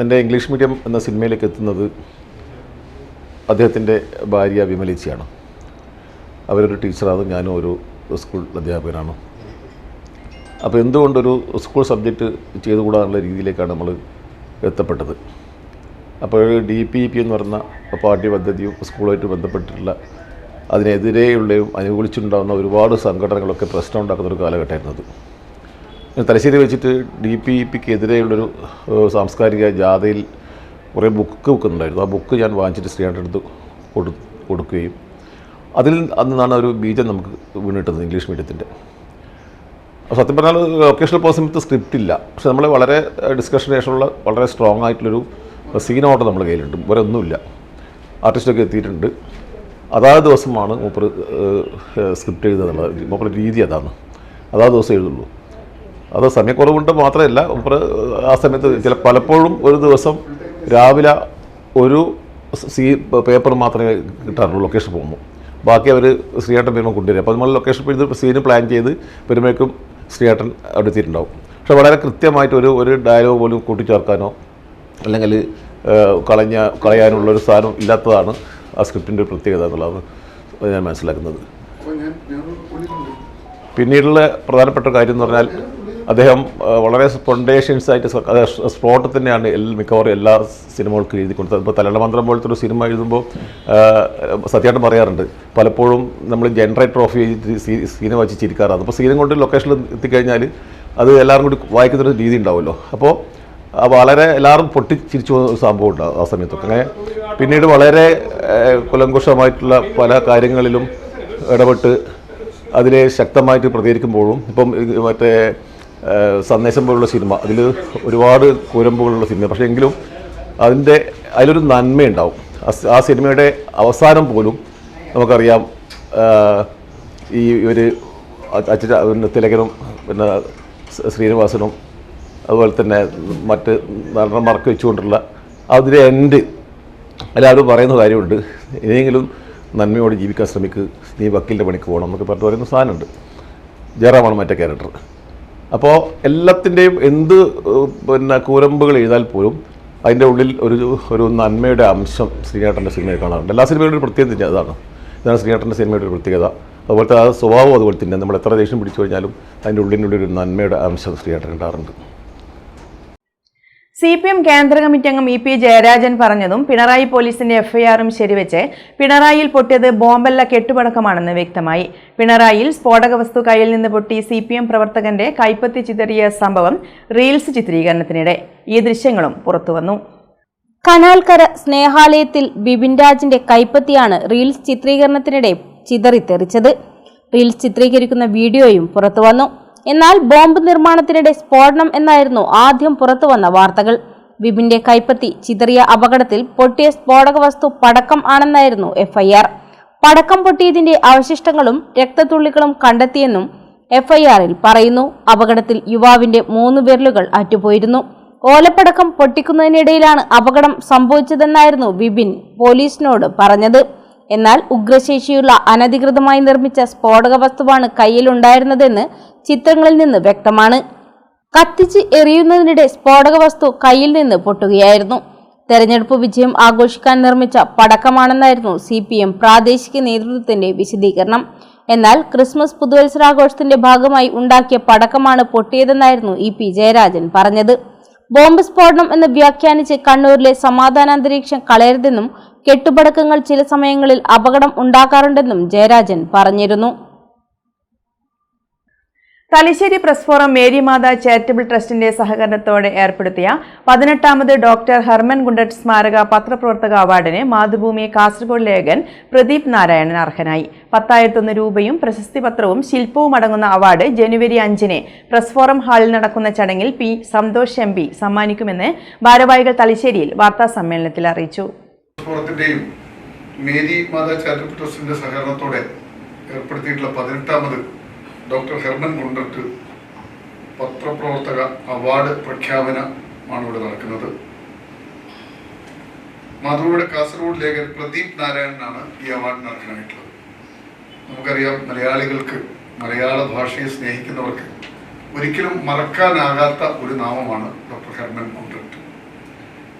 G: എൻ്റെ ഇംഗ്ലീഷ് മീഡിയം എന്ന സിനിമയിലേക്ക് എത്തുന്നത് അദ്ദേഹത്തിൻ്റെ ഭാര്യ വിമലേച്ചിയാണ്. അവരൊരു ടീച്ചറാണ്, ഞാനും ഒരു സ്കൂൾ അധ്യാപകനാണ്. അപ്പോൾ എന്തുകൊണ്ടൊരു സ്കൂൾ സബ്ജക്റ്റ് ചെയ്തുകൂടാനുള്ള രീതിയിലേക്കാണ് നമ്മൾ എത്തപ്പെട്ടത്. അപ്പോൾ DPEP എന്ന് പറഞ്ഞ പാഠ്യപദ്ധതിയും സ്കൂളുമായിട്ട് ബന്ധപ്പെട്ടിട്ടുള്ള അതിനെതിരെയുള്ളയും അനുകൂലിച്ചുണ്ടാകുന്ന ഒരുപാട് സംഘടനകളൊക്കെ പ്രശ്നം ഉണ്ടാക്കുന്ന ഒരു കാലഘട്ടമായിരുന്നത്. തലശ്ശേരി വെച്ചിട്ട് DPEPക്കെതിരെയുള്ളൊരു സാംസ്കാരിക ജാഥയിൽ കുറേ ബുക്ക് ഉണ്ടായിരുന്നു. ആ ബുക്ക് ഞാൻ വാങ്ങിച്ചിട്ട് ശ്രീയേട്ടൻ്റെ അടുത്ത് കൊടുക്കുകയും അതിൽ നിന്നാണ് ഒരു ബീജം നമുക്ക് വീണിട്ടത് ഇംഗ്ലീഷ് മീഡിയത്തിൻ്റെ. സത്യം പറഞ്ഞാൽ ഒക്കേഷണൽ പേഴ്സൺ സ്ക്രിപ്റ്റ് ഇല്ല, പക്ഷെ നമ്മൾ വളരെ ഡിസ്കഷന് ശേഷമുള്ള വളരെ സ്ട്രോങ് ആയിട്ടുള്ളൊരു സീനോട്ട് നമ്മുടെ കയ്യിലുണ്ട്. വേറെ ഒന്നുമില്ല. ആർട്ടിസ്റ്റൊക്കെ എത്തിയിട്ടുണ്ട്. അതാത് ദിവസമാണ് മൂപ്പർ സ്ക്രിപ്റ്റ് എഴുതുന്നത്. മൂപ്പർ രീതി അതാണ്, അതാത് ദിവസം എഴുതുള്ളൂ. അത് സമയക്കുറവുണ്ട് മാത്രമല്ല, മൂപ്പർ ആ സമയത്ത് പലപ്പോഴും ഒരു ദിവസം രാവിലെ ഒരു പേപ്പർ മാത്രമേ കിട്ടാറുള്ളൂ ലൊക്കേഷൻ പോകുമ്പോൾ. ബാക്കി അവർ ശ്രീയേട്ടൻ വരുമ്പോൾ കൊണ്ടുവരും. അപ്പോൾ നമ്മൾ ലൊക്കേഷൻ പോയി സീന് പ്ലാൻ ചെയ്ത് വരുമ്പോഴേക്കും ശ്രീയേട്ടൻ അവിടെ എത്തിയിട്ടുണ്ടാവും. പക്ഷെ വളരെ കൃത്യമായിട്ട് ഒരു ഡയലോഗ് പോലും കൂട്ടിച്ചേർക്കാനോ അല്ലെങ്കിൽ കളയാനുള്ളൊരു സാധനം ഇല്ലാത്തതാണ് ആ സ്ക്രിപ്റ്റിൻ്റെ ഒരു പ്രത്യേകത എന്നുള്ളതാണ് ഞാൻ മനസ്സിലാക്കുന്നത്. പിന്നീടുള്ള പ്രധാനപ്പെട്ട കാര്യം എന്ന് പറഞ്ഞാൽ അദ്ദേഹം വളരെ സ്പോണ്ടേഷ്യൻസ് ആയിട്ട് സ്പോട്ടിൽ തന്നെയാണ് മിക്കവാറും എല്ലാ സിനിമകൾക്കും എഴുതി കൊടുത്തത്. ഇപ്പോൾ തലമന്ത്രം പോലത്തെ ഒരു സിനിമ എഴുതുമ്പോൾ സത്യമായിട്ട് പറയാറുണ്ട്, പലപ്പോഴും നമ്മൾ ജനറേറ്റർ ഓഫ് ചെയ്ത് സീന വെച്ച് ചിരിക്കാറാണ്. അപ്പോൾ സീനം കൊണ്ട് ലൊക്കേഷനിൽ എത്തിക്കഴിഞ്ഞാൽ അത് എല്ലാവരും കൂടി വായിക്കുന്നൊരു രീതി ഉണ്ടാവുമല്ലോ. അപ്പോൾ വളരെ എല്ലാവരും പൊട്ടിച്ചിരിച്ചു പോകുന്ന ഒരു സംഭവം ഉണ്ടാകും ആ സമയത്തൊക്കെ. അങ്ങനെ പിന്നീട് വളരെ കുലങ്കുഷമായിട്ടുള്ള പല കാര്യങ്ങളിലും ഇടപെട്ട് അതിനെ ശക്തമായിട്ട് പ്രതികരിക്കുമ്പോഴും, ഇപ്പം മറ്റേ സന്ദേശം പോലുള്ള സിനിമ, അതിൽ ഒരുപാട് കുരമ്പുകളുള്ള സിനിമ, പക്ഷേ എങ്കിലും അതിലൊരു നന്മയുണ്ടാവും. ആ സിനിമയുടെ അവസാനം പോലും നമുക്കറിയാം, ഈ ഒരു തിലകനും പിന്നെ ശ്രീനിവാസനും അതുപോലെ തന്നെ മറ്റ് നടന്മാർക്ക് വെച്ചുകൊണ്ടുള്ള അതിൻ്റെ എൻഡ് എല്ലാവരും പറയുന്ന കാര്യമുണ്ട്, ഇനിയെങ്കിലും നന്മയോടെ ജീവിക്കാൻ ശ്രമിക്കുക, നീ വക്കീലിൻ്റെ പണിക്ക് പോകണം എന്നൊക്കെ പറഞ്ഞു പറയുന്ന സാധനമുണ്ട്. ജയറാമാണ് മറ്റേ ക്യാരക്ടർ. അപ്പോൾ എല്ലാത്തിൻ്റെയും എന്ത് പിന്നെ കൂരമ്പുകൾ എഴുതാൽ പോലും അതിൻ്റെ ഉള്ളിൽ ഒരു നന്മയുടെ അംശം ശ്രീയേട്ടൻ്റെ സിനിമയിൽ കാണാറുണ്ട്. എല്ലാ സിനിമയുടെ ഒരു പ്രത്യേകത ഇതാണ് ശ്രീയേട്ടൻ്റെ സിനിമയുടെ ഒരു പ്രത്യേകത. അതുപോലത്തെ ആ സ്വഭാവം അതുപോലെ തന്നെ, നമ്മൾ എത്ര ദേഷ്യം പിടിച്ചു കഴിഞ്ഞാലും അതിൻ്റെ ഉള്ളിനുള്ളിൽ ഒരു നന്മയുടെ അംശം ശ്രീയേട്ടൻ ഉണ്ടാറുണ്ട്.
A: CPM കേന്ദ്ര കമ്മിറ്റി അംഗം EP ജയരാജൻ പറഞ്ഞതും പിണറായി പോലീസിന്റെ FIRും ശരിവെച്ച് പിണറായിയിൽ പൊട്ടിയത് ബോംബല്ല കെട്ടുപടക്കമാണെന്ന് വ്യക്തമായി. പിണറായിയിൽ സ്ഫോടക വസ്തു കയ്യിൽ നിന്ന് പൊട്ടി CPM പ്രവർത്തകന്റെ കൈപ്പത്തി ചിതറിയ സംഭവം റീൽസ് ചിത്രീകരണത്തിനിടെ. ഈ ദൃശ്യങ്ങളും പുറത്തുവന്നു.
B: കനാൽക്കര സ്നേഹാലയത്തിൽ ബിബിൻ രാജിന്റെ കൈപ്പത്തിയാണ് റീൽസ് ചിത്രീകരണത്തിനിടെ ചിതറിത്തെറിച്ചത്. റീൽസ് ചിത്രീകരിക്കുന്ന വീഡിയോയും പുറത്തുവന്നു. എന്നാൽ ബോംബ് നിർമ്മാണത്തിനിടെ സ്ഫോടനം എന്നായിരുന്നു ആദ്യം പുറത്തുവന്ന വാർത്തകൾ. ബിബിന്റെ കൈപ്പത്തി ചിതറിയ അപകടത്തിൽ പൊട്ടിയ സ്ഫോടക വസ്തു പടക്കം ആണെന്നായിരുന്നു FIR. പടക്കം പൊട്ടിയതിന്റെ അവശിഷ്ടങ്ങളും രക്തത്തുള്ളികളും കണ്ടെത്തിയെന്നും FIRൽ പറയുന്നു. അപകടത്തിൽ യുവാവിന്റെ 3 വിരലുകൾ അറ്റുപോയിരുന്നു. ഓലപ്പടക്കം പൊട്ടിക്കുന്നതിനിടയിലാണ് അപകടം സംഭവിച്ചതെന്നായിരുന്നു ബിബിൻ പോലീസിനോട് പറഞ്ഞത്. എന്നാൽ ഉഗ്രശേഷിയുള്ള അനധികൃതമായി നിർമ്മിച്ച സ്ഫോടക വസ്തുവാണ് കയ്യിലുണ്ടായിരുന്നതെന്ന് ചിത്രങ്ങളിൽ നിന്ന് വ്യക്തമാണ്. കത്തിച്ച് എറിയുന്നതിനിടെ സ്ഫോടക വസ്തു കയ്യിൽ നിന്ന് പൊട്ടുകയായിരുന്നു. തെരഞ്ഞെടുപ്പ് വിജയം ആഘോഷിക്കാൻ നിർമ്മിച്ച പടക്കമാണെന്നായിരുന്നു CPM പ്രാദേശിക നേതൃത്വത്തിന്റെ വിശദീകരണം. എന്നാൽ ക്രിസ്മസ് പുതുവത്സരാഘോഷത്തിന്റെ ഭാഗമായി ഉണ്ടാക്കിയ പടക്കമാണ് പൊട്ടിയതെന്നായിരുന്നു EP ജയരാജൻ പറഞ്ഞത്. ബോംബ് സ്ഫോടനം എന്ന് വ്യാഖ്യാനിച്ച് കണ്ണൂരിലെ സമാധാനാന്തരീക്ഷം കളയരുതെന്നും കെട്ടുപടക്കങ്ങൾ ചില സമയങ്ങളിൽ അപകടം ഉണ്ടാക്കാറുണ്ടെന്നും ജയരാജൻ പറഞ്ഞിരുന്നു.
A: തലശ്ശേരി പ്രസ് ഫോറം മേരി മാതാ ചാരിറ്റബിൾ ട്രസ്റ്റിന്റെ സഹകരണത്തോടെ ഏർപ്പെടുത്തിയ 18ാമത് ഡോക്ടർ ഹെർമൻ ഗുണ്ടറ്റ് സ്മാരക പത്രപ്രവർത്തക അവാർഡിന് മാതൃഭൂമി കാസർഗോഡ് ലേഖകൻ പ്രദീപ് നാരായണൻ അർഹനായി. 10,001 രൂപയും പ്രശസ്തി പത്രവും ശില്പവും അടങ്ങുന്ന അവാർഡ് ജനുവരി 5-ന് പ്രസ് ഫോറം ഹാളിൽ നടക്കുന്ന ചടങ്ങിൽ P. സന്തോഷ് MP സമ്മാനിക്കുമെന്ന് ഭാരവാഹികൾ തലശ്ശേരിയിൽ വാർത്താ സമ്മേളനത്തിൽ അറിയിച്ചു.
H: മേരി മാതാ ചാരിറ്റബിൾ ട്രസ്റ്റിന്റെ സഹകരണത്തോടെ ഏർപ്പെടുത്തിയിട്ടുള്ള 18ാമത് ഡോക്ടർ ഹെർമൻ ഗുണ്ടറ്റ് പത്രപ്രവർത്തക അവാർഡ് പ്രഖ്യാപനമാണ് ഇവിടെ നടക്കുന്നത്. മാതൃഭൂമിയുടെ കാസർഗോഡ് ലേഖകൻ പ്രദീപ് നാരായണനാണ് ഈ അവാർഡിന് അർഹനായിട്ടുള്ളത്. നമുക്കറിയാം, മലയാളികൾക്ക്, മലയാള ഭാഷയെ സ്നേഹിക്കുന്നവർക്ക് ഒരിക്കലും മറക്കാനാകാത്ത ഒരു നാമമാണ് ഡോക്ടർ ഹെർമൻ ഗുണ്ടറ്റ്.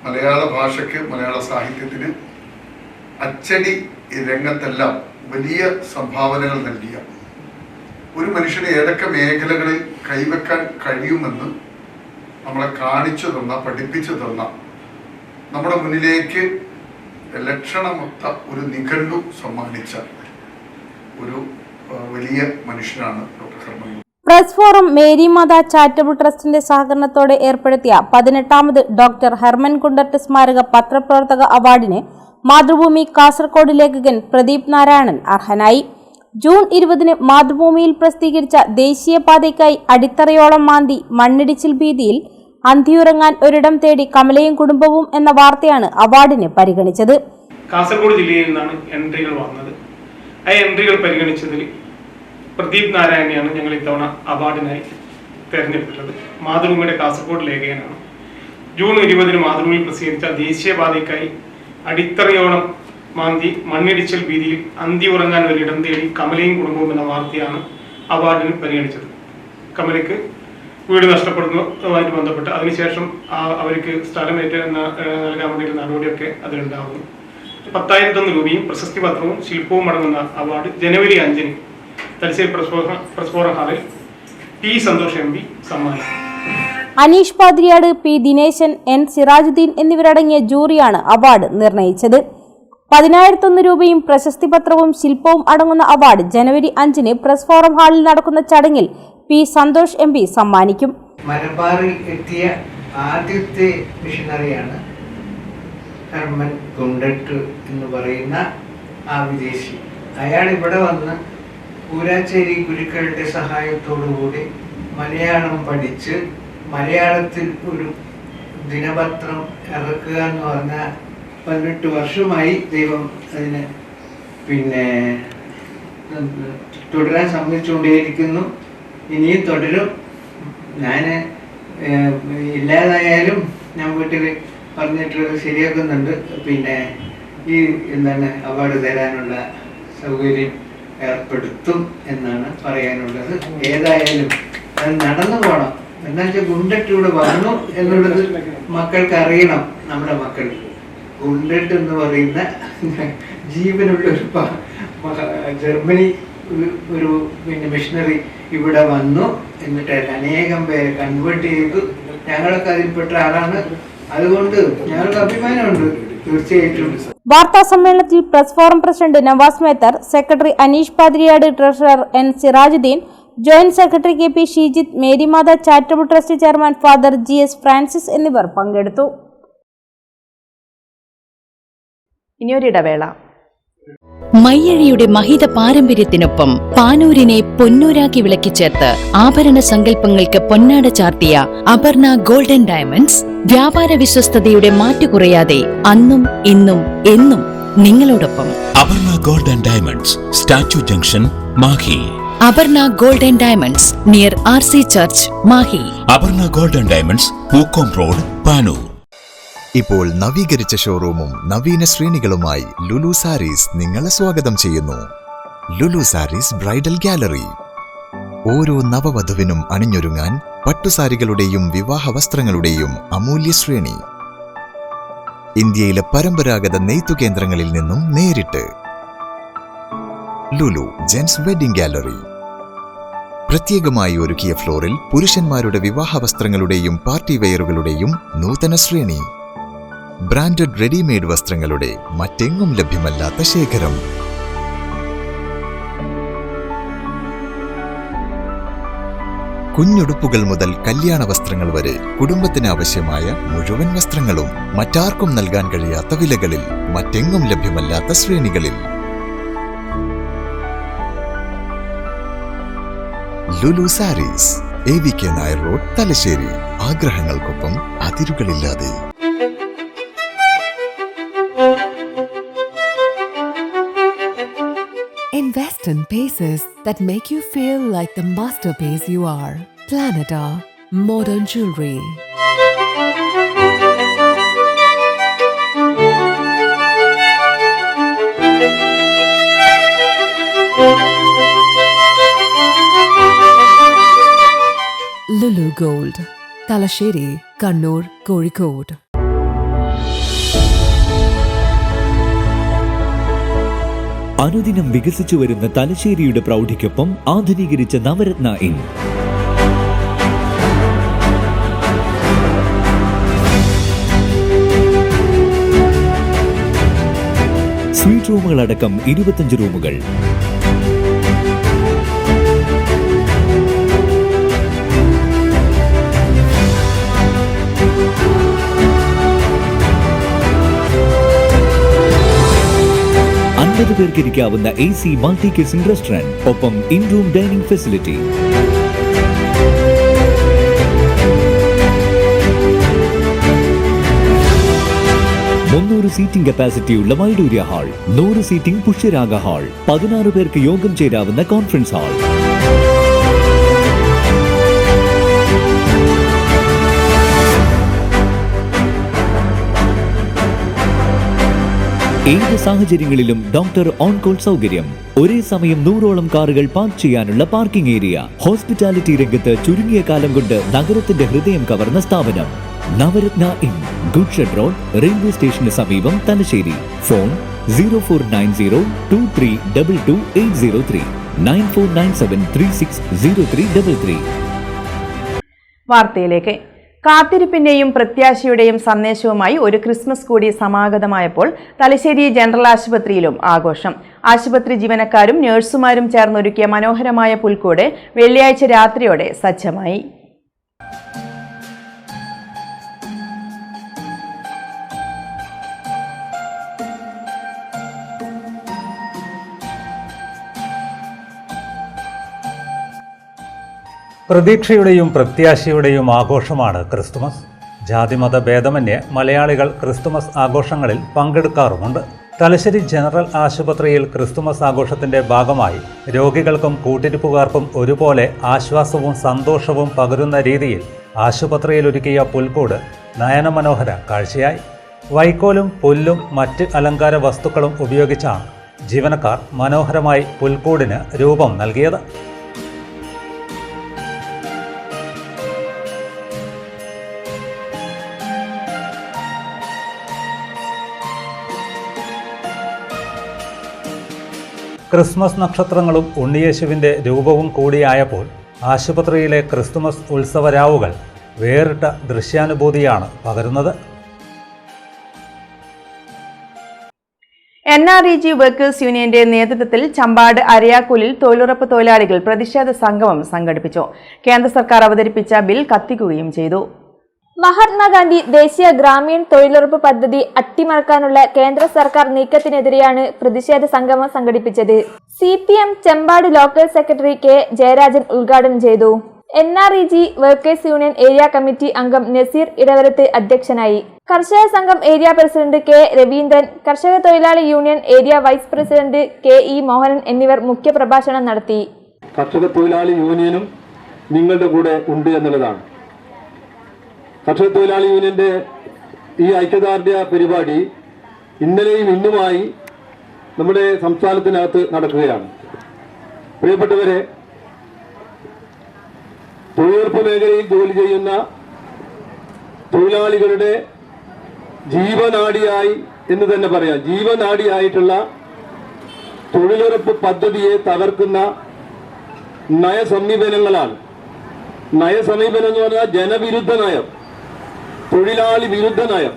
H: മലയാള ഭാഷയ്ക്ക്, മലയാള സാഹിത്യത്തിന് അച്ചടി രംഗത്തെല്ലാം വലിയ സംഭാവനകൾ നൽകിയ ഒരു മനുഷ്യനെ ഏതൊക്കെ മേഖലകളിൽ കൈവെക്കാൻ കഴിയുമെന്ന് നമ്മളെ കാണിച്ചു തന്ന, പഠിപ്പിച്ചു തന്ന, നമ്മുടെ മുന്നിലേക്ക് ലക്ഷണമൊത്ത ഒരു നിഘണ്ടു സമ്മാനിച്ച ഒരു വലിയ മനുഷ്യനാണ് doctor Herman.
B: Press forum Mary Matha charitable ട്രസ്റ്റിന്റെ സഹകരണത്തോടെ ഏർപ്പെടുത്തിയ 18ാമത് ഡോക്ടർ ഹെർമൻ കുണ്ടർട്ട് സ്മാരക പത്രപ്രവർത്തക അവാർഡിന് മാതൃഭൂമി കാസർഗോഡ് ലേഖകൻ പ്രദീപ് നാരായണൻ അർഹനായി. ജൂൺ 20-ന് മാതൃഭൂമിയിൽ പ്രസിദ്ധീകരിച്ച ദേശീയപാതയ്ക്കായി അടിത്തറയോളം മാന്തി മണ്ണിടിച്ചിൽ ഭീതിയിൽ അന്തിയുറങ്ങാൻ ഒരിടം തേടി കമലയും കുടുംബവും എന്ന വാർത്തയാണ് അവാർഡിന് പരിഗണിച്ചത്.
I: കാസർഗോഡ് ജില്ലയിൽ നിന്നാണ് എൻട്രികൾ വന്നത്. ആ എൻട്രികൾ പരിഗണിച്ചതിൽ പ്രദീപ് നാരായണനെയാണ് ഞങ്ങൾ ഇത്തവണ അവാർഡിനായി തെരഞ്ഞെടുത്തിട്ടുള്ളത്. മാതൃഭൂമിയുടെ കാസർഗോഡ് ലേഖകനാണ്. ജൂൺ 20-ന് മാതൃഭൂമിയിൽ പ്രസിദ്ധീകരിച്ച ദേശീയപാതയ്ക്കായി അടിത്തറയോളം മാന്തി മണ്ണിടിച്ചിൽ ഭീതിയിൽ അന്തി ഉറങ്ങാൻ ഒരിടം തേടി കമലയും കുടുംബവും എന്ന വാർത്തയാണ് അവാർഡിന് പരിഗണിച്ചത്. കമലയ്ക്ക് വീട് നഷ്ടപ്പെടുന്നതുമായിട്ട് ബന്ധപ്പെട്ട് അതിനുശേഷം അവർക്ക് സ്ഥലമേറ്റ് നൽകാൻ വേണ്ടിയുള്ള നടപടിയൊക്കെ അതിലുണ്ടാകുന്നു. 10,001 രൂപയും പ്രശസ്തി പത്രവും ശില്പവും അടങ്ങുന്ന അവാർഡ് ജനുവരി 5-ന് തലശ്ശേരി പ്രസ് ഫോറം ഹാളിൽ ടി സന്തോഷ് MP സമ്മാനിച്ചു.
B: അനീഷ് പാദ്രിയാട്, പി ദിനേശൻ, N സിറാജുദ്ദീൻ എന്നിവരടങ്ങിയ ജൂറിയാണ് അവാർഡ് നിർണയിച്ചത്. 10,001 രൂപയും പ്രശസ്തി പത്രവും ശില്പവും അടങ്ങുന്ന അവാർഡ് ജനുവരി 5-ന് പ്രസ് ഫോറം ഹാളിൽ നടക്കുന്ന ചടങ്ങിൽ പി സന്തോഷ് MP സമ്മാനിക്കും.
J: മലബാറിൽ എത്തിയ ആദ്യത്തെ മിഷണറിയാണ് ഹെർമൻ കുണ്ടർട്ട് എന്ന് പറയുന്ന ആ വിദേശി. അയാൾ ഇവിടെ വന്ന് പൂരാച്ചേരി ഗുരുക്കളുടെ സഹായത്തോടുകൂടി മലയാളം പഠിച്ച് മലയാളത്തിൽ ഒരു ദിനപത്രം ഇറക്കുക എന്ന് പറഞ്ഞാൽ 18 വർഷമായി ദൈവം അതിന് തുടരാൻ സമ്മതിച്ചുകൊണ്ടേയിരിക്കുന്നു. ഇനിയും തുടരും. ഞാൻ ഇല്ലാതായാലും ഞാൻ വീട്ടിൽ പറഞ്ഞിട്ടുള്ളത് ശരിയാക്കുന്നുണ്ട്. ഈ അവാർഡ് തരാനുള്ള സൗകര്യം ഏർപ്പെടുത്തും എന്നാണ് പറയാനുള്ളത്. ഏതായാലും അത് നടന്നു പോകണം. എന്നുവെച്ചാൽ ഗുണ്ടട്ട് ഇവിടെ വന്നു എന്നുള്ളത് മക്കൾക്ക് അറിയണം. നമ്മുടെ മക്കൾ ഗുണ്ടട്ട് എന്ന് പറയുന്ന ജീവനുള്ളൊരു ജർമ്മനി ഒരു മിഷണറി ഇവിടെ വന്നു. എന്നിട്ട് അനേകം പേരെ കൺവേർട്ട് ചെയ്തു. ഞങ്ങളൊക്കെ അതിൽപ്പെട്ട ആളാണ്. അതുകൊണ്ട് ഞങ്ങൾക്ക് അഭിമാനമുണ്ട് തീർച്ചയായിട്ടും.
B: വാർത്താ സമ്മേളനത്തിൽ press forum president Navas Methar, secretary Aneesh Padriyat, treasurer N Sirajuddeen, joint secretary KP Sheejith, Mary Matha charitable trust chairman father GS Francis എന്നിവർ പങ്കെടുത്തു.
A: ഇനിയൊരിടവേള.
K: മയ്യഴിയുടെ മഹിത പാരമ്പര്യത്തിനൊപ്പം പാനൂരിനെ പൊന്നൂരാക്കി വിളക്കിച്ചേർത്ത് ആഭരണ സങ്കല്പങ്ങൾക്ക് പൊന്നാട ചാർത്തിയ അപർണ ഗോൾഡൻ ഡയമണ്ട്സ് വ്യാപാര വിശ്വസ്തതയുടെ മാറ്റുകുറയാതെ അന്നും ഇന്നും എന്നും നിങ്ങളോടൊപ്പം.
L: Aparna golden diamonds, statue junction, Mahe.
K: Aparna golden diamonds near RC church, Mahe.
L: Aparna golden diamonds, Pookkom road, Panoor.
M: ഇപ്പോൾ നവീകരിച്ച ഷോറൂമും നവീന ശ്രേണികളുമായി ലുലു സാരീസ് നിങ്ങളെ സ്വാഗതം ചെയ്യുന്നു. Lulu sarees bridal gallery. ഓരോ നവവധുവിനും അണിഞ്ഞൊരുങ്ങാൻ പട്ടുസാരികളുടെയും വിവാഹ വസ്ത്രങ്ങളുടെയും അമൂല്യ ശ്രേണി. ഇന്ത്യയിലെ പരമ്പരാഗത നെയ്ത്തു കേന്ദ്രങ്ങളിൽ നിന്നും നേരിട്ട്. Lulu gents wedding gallery. പ്രത്യേകമായി ഒരുക്കിയ ഫ്ലോറിൽ പുരുഷന്മാരുടെ വിവാഹ വസ്ത്രങ്ങളുടെയും പാർട്ടി വെയറുകളുടെയും നൂതന ശ്രേണി. ബ്രാൻഡഡ് റെഡിമെയ്ഡ് വസ്ത്രങ്ങളുടെ മറ്റെങ്ങും ലഭ്യമല്ലാത്ത ശേഖരം. കുഞ്ഞുടുപ്പുകൾ മുതൽ കല്യാണ വസ്ത്രങ്ങൾ വരെ കുടുംബത്തിന് ആവശ്യമായ മുഴുവൻ വസ്ത്രങ്ങളും മറ്റാർക്കും നൽകാൻ കഴിയാത്ത വിലകളിൽ, മറ്റെങ്ങും ലഭ്യമല്ലാത്ത ശ്രേണികളിൽ. Lulu Sarees, AVK Nair road, Thalassery. ആഗ്രഹങ്ങൾക്കൊപ്പം അതിരുകളില്ലാതെ.
N: Invest in pieces that make you feel like the masterpiece you are. Planeta Modern Jewelry. Lulu Gold, Talasheri, Kannur, Kozhikode.
L: അനുദിനം വികസിച്ചു വരുന്ന തലശ്ശേരിയുടെ പ്രൗഢിക്കൊപ്പം ആധുനീകരിച്ച നവരത്ന ഇൻ. സ്വീറ്റ് റൂമുകളടക്കം 25 റൂമുകൾ. 50 പേർക്ക് ഇരിക്കാവുന്ന AC മൾട്ടി കിച്ചൺ റെസ്റ്റോറന്റ്, ഒപ്പം ഇൻ-റൂം ഡൈനിങ് ഫെസിലിറ്റി. സീറ്റിംഗ് കപ്പാസിറ്റിയുള്ള Vaidurya hall, 100 seating Pushyaraga hall, 16 പേർക്ക് യോഗം ചേരാവുന്ന കോൺഫറൻസ് ഹാൾ. ഏത് സാഹചര്യങ്ങളിലും ഡോക്ടർ ഓൺ കോൾ സൗകര്യം, ഒരേ സമയം 100ഓളം കാറുകൾ പാർക്ക് ചെയ്യാനുള്ള പാർക്കിംഗ് ഏരിയ. ഹോസ്പിറ്റാലിറ്റി രംഗത്ത് ചുരുങ്ങിയ കാലം കൊണ്ട് നഗരത്തിന്റെ ഹൃദയം കവർന്ന സ്ഥാപനം Navaratna inn, goods shed road, railway സ്റ്റേഷന് സമീപം, തലശ്ശേരി. ഫോൺ 049023228803 9497360333.
A: വാർത്തയിലേക്ക്. കാത്തിരിപ്പിന്റെയും പ്രത്യാശയുടെയും സന്ദേശവുമായി ഒരു ക്രിസ്മസ് കൂടി സമാഗതമായപ്പോൾ തലശ്ശേരി ജനറൽ ആശുപത്രിയിലും ആഘോഷം. ആശുപത്രി ജീവനക്കാരും നഴ്സുമാരും ചേർന്നൊരുക്കിയ മനോഹരമായ പുൽക്കൂട് വെള്ളിയാഴ്ച രാത്രിയോടെ സജ്ജമായി.
D: പ്രതീക്ഷയുടെയും പ്രത്യാശയുടെയും ആഘോഷമാണ് ക്രിസ്തുമസ്. ജാതിമത ഭേദമന്യേ മലയാളികൾ ക്രിസ്തുമസ് ആഘോഷങ്ങളിൽ പങ്കെടുക്കാറുമുണ്ട്. തലശ്ശേരി ജനറൽ ആശുപത്രിയിൽ ക്രിസ്തുമസ് ആഘോഷത്തിന്റെ ഭാഗമായി രോഗികൾക്കും കൂട്ടിരിപ്പുകാർക്കും ഒരുപോലെ ആശ്വാസവും സന്തോഷവും പകരുന്ന രീതിയിൽ ആശുപത്രിയിൽ ഒരുക്കിയ പുൽക്കൂട് നയനമനോഹര കാഴ്ചയായി. വൈക്കോലും പുല്ലും മറ്റ് അലങ്കാര വസ്തുക്കളും ഉപയോഗിച്ചാണ് ജീവനക്കാർ മനോഹരമായി പുൽക്കൂടിന് രൂപം നൽകിയത്. ക്രിസ്മസ് നക്ഷത്രങ്ങളും ഉണ്ണിയേശുവിൻ്റെ രൂപവും കൂടിയായപ്പോൾ ആശുപത്രിയിലെ ക്രിസ്തുമസ് ഉത്സവരാവുകൾ വേറിട്ട ദൃശ്യാനുഭൂതിയാണ് പകരുന്നത്.
A: NREG വർക്കേഴ്സ് യൂണിയന്റെ നേതൃത്വത്തിൽ ചമ്പാട് അരയാക്കുലിൽ തൊഴിലുറപ്പ് തൊഴിലാളികൾ പ്രതിഷേധ സംഗമം സംഘടിപ്പിച്ചു. കേന്ദ്ര സർക്കാർ അവതരിപ്പിച്ച ബിൽ കത്തിക്കുകയും ചെയ്തു.
B: മഹാത്മാഗാന്ധി ദേശീയ ഗ്രാമീൺ തൊഴിലുറപ്പ് പദ്ധതി അട്ടിമറിക്കാനുള്ള കേന്ദ്ര സർക്കാർ നീക്കത്തിനെതിരെയാണ് പ്രതിഷേധ സംഗമം സംഘടിപ്പിച്ചത്. CPM Chembad local secretary K. Jayarajan ഉദ്ഘാടനം ചെയ്തു. NREG workers union area committee അംഗം നസീർ ഇടവരത്ത് അധ്യക്ഷനായി. കർഷക സംഘം ഏരിയ പ്രസിഡന്റ് K. രവീന്ദ്രൻ, കർഷക തൊഴിലാളി union area vice president KE Mohanan എന്നിവർ മുഖ്യപ്രഭാഷണം നടത്തി.
O: കർഷക തൊഴിലാളി യൂണിയനും നിങ്ങളുടെ കൂടെ ഉണ്ട് എന്നുള്ളതാണ്. കർഷക തൊഴിലാളി യൂണിയന്റെ ഈ ഐക്യദാർഢ്യ പരിപാടി ഇന്നലെയും ഇന്നുമായി നമ്മുടെ സംസ്ഥാനത്തിനകത്ത് നടക്കുകയാണ്. പ്രിയപ്പെട്ടവരെ, തൊഴിലുറപ്പ് മേഖലയിൽ ജോലി ചെയ്യുന്ന തൊഴിലാളികളുടെ ജീവനാഡിയായി എന്ന് തന്നെ പറയാം, ജീവനാഡിയായിട്ടുള്ള തൊഴിലുറപ്പ് പദ്ധതിയെ തകർക്കുന്ന നയസമീപനങ്ങളാണ്. നയസമീപനം എന്ന് പറഞ്ഞാൽ ജനവിരുദ്ധ നയം, തൊഴിലാളി വിരുദ്ധ നയം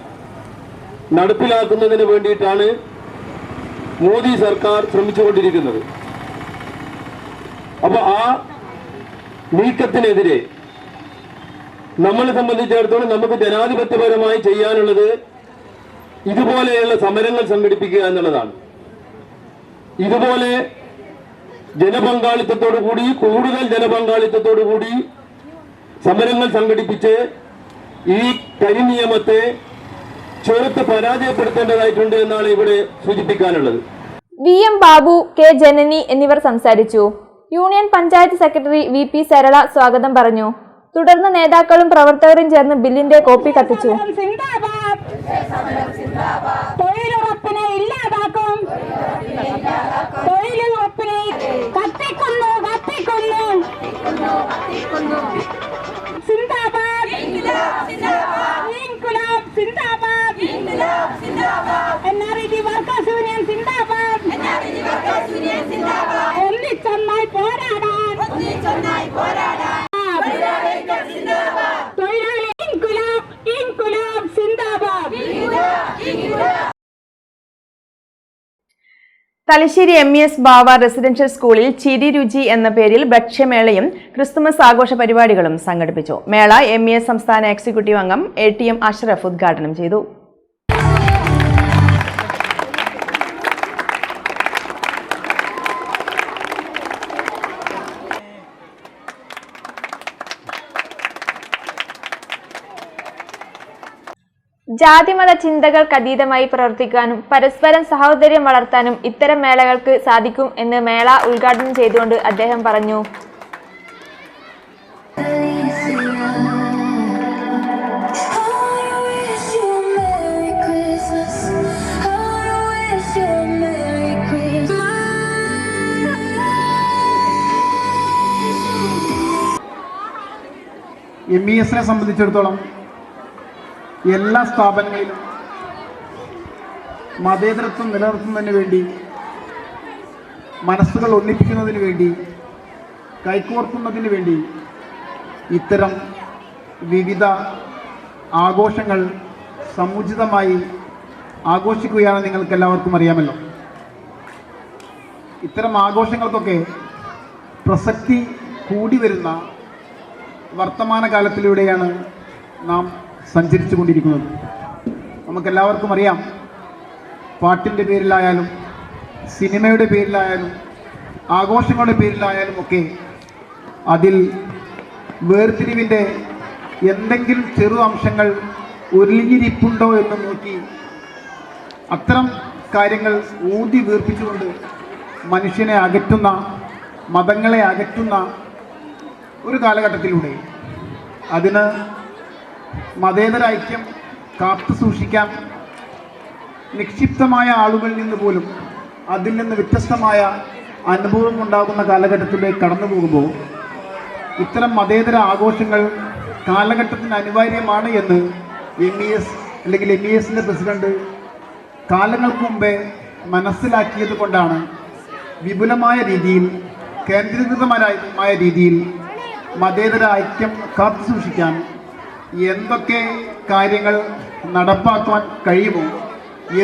O: നടപ്പിലാക്കുന്നതിന് വേണ്ടിയിട്ടാണ് മോദി സർക്കാർ ശ്രമിച്ചുകൊണ്ടിരിക്കുന്നത്. അപ്പൊ ആ നീക്കത്തിനെതിരെ നമ്മളെ സംബന്ധിച്ചിടത്തോളം നമുക്ക് ജനാധിപത്യപരമായി ചെയ്യാനുള്ളത് ഇതുപോലെയുള്ള സമരങ്ങൾ സംഘടിപ്പിക്കുക എന്നുള്ളതാണ്. ഇതുപോലെ ജനപങ്കാളിത്തത്തോടു കൂടി, കൂടുതൽ ജനപങ്കാളിത്തത്തോടു കൂടി സമരങ്ങൾ സംഘടിപ്പിച്ച് ഈ കരിനിയമത്തെ ചെറുത്ത് പരാജയപ്പെടുത്തേണ്ടതായിട്ടുണ്ട് എന്നാണ് ഇവിടെ സൂചിപ്പിക്കാനുള്ളത്.
B: VM Babu, K. ജനനി എന്നിവർ സംസാരിച്ചു. Union panchayat secretary VP Sarala സ്വാഗതം പറഞ്ഞു. തുടർന്ന് നേതാക്കളും പ്രവർത്തകരും ചേർന്ന് ബില്ലിന്റെ കോപ്പി കത്തിച്ചു.
P: തൊഴിലുറപ്പിനെ ഇല്ലാതാക്കും, തൊഴിലുറപ്പിനെ കത്തിക്കുന്നു, കത്തിക്കുന്നു. സിന്ദാബാദ്, ഇൻകുലാബ് സിന്ദാബാദ്, NREG വർക്കേഴ്സ് യൂണിയൻ സിന്ദാബാദ്, ഒന്നിച്ചൊന്നായി പോരാടാൻ, തൊഴിലാളി ഇൻകുലാബ്, ഇൻകുലാബ് സിന്ദാബാദ്.
A: തലശ്ശേരി MES ബാവ റെസിഡൻഷ്യൽ സ്കൂളിൽ ചിരി രുചി എന്ന പേരിൽ ഭക്ഷ്യമേളയും ക്രിസ്തുമസ് ആഘോഷ പരിപാടികളും സംഘടിപ്പിച്ചു. മേള MES സംസ്ഥാന എക്സിക്യൂട്ടീവ് അംഗം ATM അഷ്റഫ് ഉദ്ഘാടനം ചെയ്തു.
B: ജാതിമത ചിന്തകൾക്കതീതമായി പ്രവർത്തിക്കാനും പരസ്പരം സഹോദര്യം വളർത്താനും ഇത്തരം മേളകൾക്ക് സാധിക്കും എന്ന് മേള ഉദ്ഘാടനം ചെയ്തുകൊണ്ട് അദ്ദേഹം പറഞ്ഞു.
Q: MESനെ സംബന്ധിച്ചിടത്തോളം എല്ലാ സ്ഥാപനങ്ങളിലും മതേതരത്വം നിലനിർത്തുന്നതിന് വേണ്ടി, മനസ്സുകൾ ഒന്നിപ്പിക്കുന്നതിന് വേണ്ടി, കൈകോർക്കുന്നതിന് വേണ്ടി ഇത്തരം വിവിധ ആഘോഷങ്ങൾ സമുചിതമായി ആഘോഷിക്കുകയാണ്. നിങ്ങൾക്ക് എല്ലാവർക്കും അറിയാമല്ലോ. ഇത്തരം ആഘോഷങ്ങൾക്കൊക്കെ പ്രസക്തി കൂടി വരുന്ന വർത്തമാനകാലത്തിലൂടെയാണ് നാം സഞ്ചരിച്ചു കൊണ്ടിരിക്കുന്നത്. നമുക്കെല്ലാവർക്കും അറിയാം, പാട്ടിൻ്റെ പേരിലായാലും സിനിമയുടെ പേരിലായാലും ആഘോഷങ്ങളുടെ പേരിലായാലും ഒക്കെ അതിൽ വേർതിരിവിൻ്റെ എന്തെങ്കിലും ചെറു അംശങ്ങൾ ഒലിഞ്ഞിരിപ്പുണ്ടോ എന്ന് നോക്കി അത്തരം കാര്യങ്ങൾ ഊതി വീർപ്പിച്ചുകൊണ്ട് മനുഷ്യനെ അകറ്റുന്ന, മതങ്ങളെ അകറ്റുന്ന ഒരു കാലഘട്ടത്തിലൂടെ അതിന് മതേതര ഐക്യം കാത്തു സൂക്ഷിക്കാൻ നിക്ഷിപ്തമായ ആളുകളിൽ നിന്ന് പോലും അതിൽ നിന്ന് വ്യത്യസ്തമായ അനുഭവം ഉണ്ടാകുന്ന കാലഘട്ടത്തിലേക്ക് കടന്നു പോകുമ്പോൾ ഇത്തരം മതേതര ആഘോഷങ്ങൾ കാലഘട്ടത്തിന് അനിവാര്യമാണ് എന്ന് MES അല്ലെങ്കിൽ MESൻ്റെ പ്രസിഡന്റ് കാലങ്ങൾക്ക് മുമ്പേ മനസ്സിലാക്കിയത് കൊണ്ടാണ് വിപുലമായ രീതിയിൽ, കേന്ദ്രീകൃതമായ രീതിയിൽ മതേതര ഐക്യം കാത്തു സൂക്ഷിക്കാൻ എന്തൊക്കെ കാര്യങ്ങൾ നടപ്പാക്കുവാൻ കഴിയുമോ,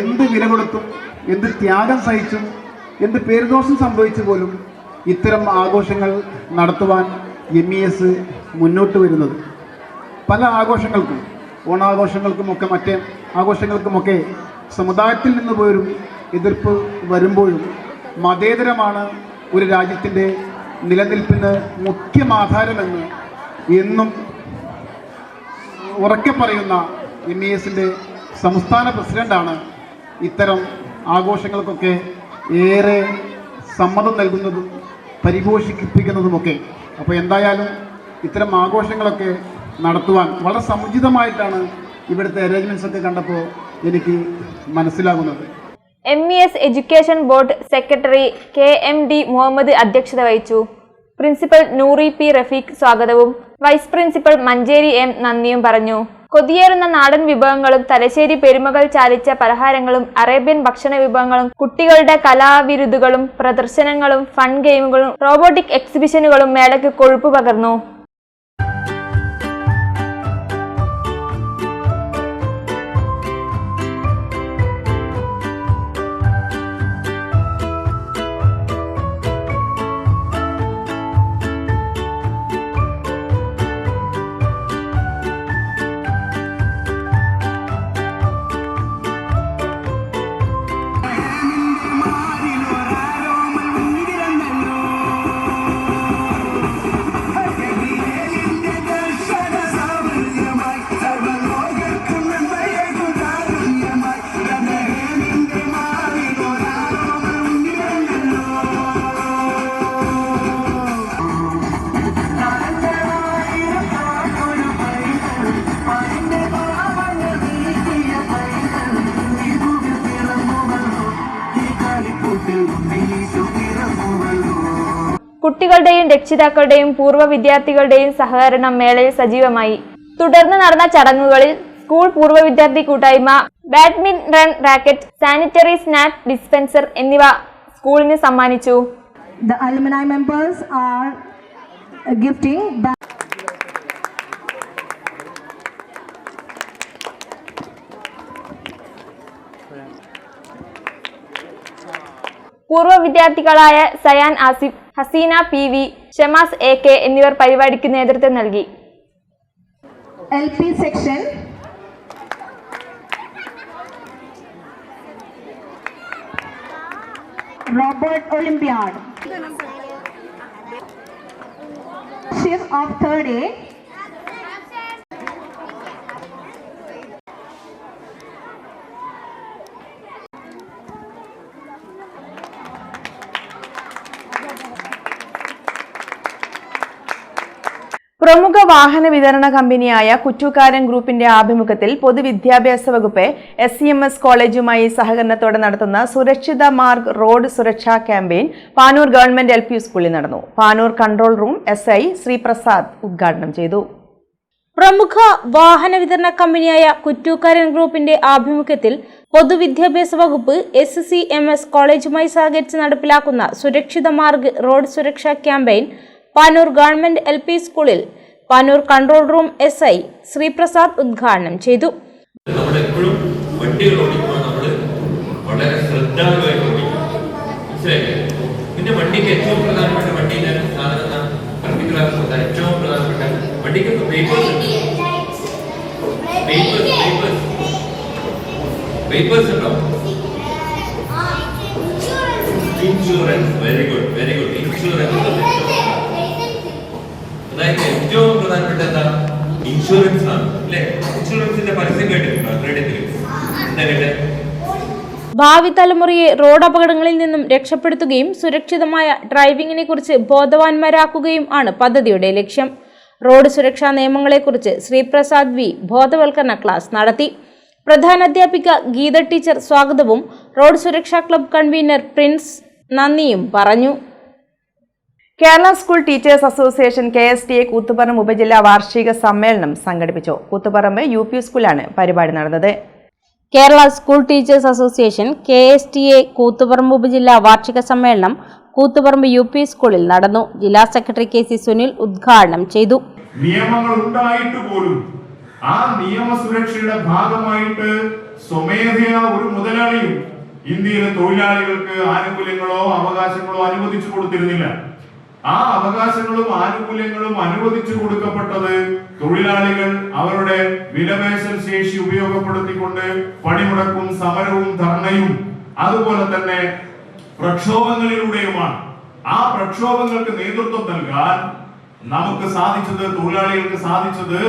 Q: എന്ത് വില കൊടുത്തും, എന്ത് ത്യാഗം സഹിച്ചും, എന്ത് പേരുദോഷം സംഭവിച്ചു പോലും ഇത്തരം ആഘോഷങ്ങൾ നടത്തുവാൻ MES മുന്നോട്ട് വരുന്നത്. പല ആഘോഷങ്ങൾക്കും, ഓണാഘോഷങ്ങൾക്കുമൊക്കെ മറ്റേ ആഘോഷങ്ങൾക്കുമൊക്കെ സമുദായത്തിൽ നിന്ന് പോലും എതിർപ്പ് വരുമ്പോഴും മതേതരമാണ് ഒരു രാജ്യത്തിൻ്റെ നിലനിൽപ്പിന് മുഖ്യമാധാരമെന്ന് എന്നും ഉറക്കെ പറയുന്ന MESൻ്റെ സംസ്ഥാന പ്രസിഡന്റാണ് ഇത്തരം ആഘോഷങ്ങൾക്കൊക്കെ ഏറെ സമ്മതം നൽകുന്നതും പരിപോഷിപ്പിക്കുന്നതുമൊക്കെ. അപ്പോൾ എന്തായാലും ഇത്തരം ആഘോഷങ്ങളൊക്കെ നടത്തുവാൻ വളരെ സമുചിതമായിട്ടാണ് ഇവിടുത്തെ അറേഞ്ച്മെൻറ്റ്സ് ഒക്കെ കണ്ടപ്പോൾ എനിക്ക് മനസ്സിലാകുന്നത്.
B: MES education board secretary KMD Muhammad അധ്യക്ഷത വഹിച്ചു. പ്രിൻസിപ്പൽ നൂറി P റഫീഖ് സ്വാഗതവും വൈസ് പ്രിൻസിപ്പൽ മഞ്ചേരി M നന്ദിയും പറഞ്ഞു. കൊതിയേറുന്ന നാടൻ വിഭവങ്ങളും തലശ്ശേരി പെരുമകൾ ചാലിച്ച പലഹാരങ്ങളും അറേബ്യൻ ഭക്ഷണ വിഭവങ്ങളും കുട്ടികളുടെ കലാവിരുതുകളും പ്രദർശനങ്ങളും ഫൺ ഗെയിമുകളും റോബോട്ടിക് എക്സിബിഷനുകളും മേളയ്ക്ക് കൊഴുപ്പ് പകർന്നു. കുട്ടികളുടെയും രക്ഷിതാക്കളുടെയും പൂർവ്വ വിദ്യാർത്ഥികളുടെയും സഹകരണം മേളയിൽ സജീവമായി. തുടർന്ന് നടന്ന ചടങ്ങുകളിൽ സ്കൂൾ പൂർവ്വ വിദ്യാർത്ഥി കൂട്ടായ്മ badminton racket, sanitary snack dispenser എന്നിവ സ്കൂളിന് സമ്മാനിച്ചു.
P: The alumni members are gifting
B: പൂർവ്വ വിദ്യാർത്ഥികളായ സയാൻ ആസിഫ്, ഹസീന PV, ഷമാസ് AK എന്നിവർ പരിപാടിക്ക് നേതൃത്വം നൽകി.
P: LP section Robot Olympiad, shift of 3rd A,
A: പ്രമുഖ വാഹന വിതരണ കമ്പനിയായ കുറ്റൂക്കാരൻ ഗ്രൂപ്പിന്റെ ആഭിമുഖ്യത്തിൽ പൊതുവിദ്യാഭ്യാസ വകുപ്പ് SCMS കോളേജുമായി സഹകരണത്തോടെ നടത്തുന്ന സുരക്ഷിത മാർഗ് റോഡ് സുരക്ഷാ ക്യാമ്പയിൻ പാനൂർ ഗവൺമെന്റ് LP സ്കൂളിൽ നടന്നു. Panoor control room SI Sreeprasad ഉദ്ഘാടനം ചെയ്തു.
B: പ്രമുഖ വാഹന വിതരണ കമ്പനിയായ കുറ്റൂക്കാരൻ ഗ്രൂപ്പിന്റെ ആഭിമുഖ്യത്തിൽ പൊതുവിദ്യാഭ്യാസ വകുപ്പ് SCMS കോളേജുമായി സഹകരിച്ച് നടപ്പിലാക്കുന്ന സുരക്ഷിത മാർഗ് റോഡ് സുരക്ഷാ ക്യാമ്പയിൻ പാനൂർ ഗവൺമെന്റ് LP സ്കൂളിൽ Panoor control room SI Sreeprasad ഉദ്ഘാടനം ചെയ്തു.
R: ഇൻഷുറൻസ് വെരി ഗുഡ് ഇൻഷുറൻസ് അതായത് ഏറ്റവും പ്രധാനപ്പെട്ട എന്താ ഇൻഷുറൻസ് ആണ് അല്ലേ? ഇൻഷുറൻസിന്റെ പരസ്യം കേട്ടിട്ടുണ്ടോ? എന്താ കേട്ടെ?
B: ഭാവി തലമുറയെ റോഡ് അപകടങ്ങളിൽ നിന്നും രക്ഷപ്പെടുത്തുകയും സുരക്ഷിതമായ ഡ്രൈവിംഗിനെ കുറിച്ച് ബോധവാന്മാരാക്കുകയും ആണ് പദ്ധതിയുടെ ലക്ഷ്യം. റോഡ് സുരക്ഷാ നിയമങ്ങളെക്കുറിച്ച് ശ്രീപ്രസാദ് V ബോധവൽക്കരണ ക്ലാസ് നടത്തി. പ്രധാനാധ്യാപിക ഗീത ടീച്ചർ സ്വാഗതവും റോഡ് സുരക്ഷാ ക്ലബ് കൺവീനർ പ്രിൻസ് നന്ദിയും പറഞ്ഞു.
A: Kerala school teachers association KSTA Koothuparamba ഉപജില്ലാ വാർഷിക സമ്മേളനം സംഘടിപ്പിച്ചു. കൂത്തുപറമ്പ് UP സ്കൂളിലാണ് പരിപാടി നടന്നത്.
B: Kerala school teachers association KSTA Koothuparamba ഉപജില്ലാ വാർഷിക സമ്മേളനം കൂത്തുപറമ്പ് UP സ്കൂളിൽ നടന്നു. ജില്ലാ സെക്രട്ടറി KC സുനിൽ ഉദ്ഘാടനം ചെയ്തു.
S: നിയമങ്ങൾ ഉണ്ടായിട്ട് പോലും ആ നിയമ സുരക്ഷയുടെ ഭാഗമായിട്ട് സ്വമേധയാ ഒരു മുതലാളിയും ഇന്ത്യയിലെ തൊഴിലാളികൾക്ക് ആനുകൂല്യങ്ങളോ അവകാശങ്ങളോ അനുവദിച്ചു കൊടുത്തിരുന്നില്ല. ആ അവകാശങ്ങളും ആനുകൂല്യങ്ങളും അനുവദിച്ചു കൊടുക്കപ്പെട്ടത് തൊഴിലാളികൾ അവരുടെ വിലപേശൽ ശേഷി ഉപയോഗപ്പെടുത്തിക്കൊണ്ട് പണിമുടക്കും സമരവും ധർണയും അതുപോലെ തന്നെ പ്രക്ഷോഭങ്ങളിലൂടെയുമാണ്. ആ പ്രക്ഷോഭങ്ങൾക്ക് നേതൃത്വം നൽകാൻ നമുക്ക് സാധിച്ചത്, തൊഴിലാളികൾക്ക് സാധിച്ചത്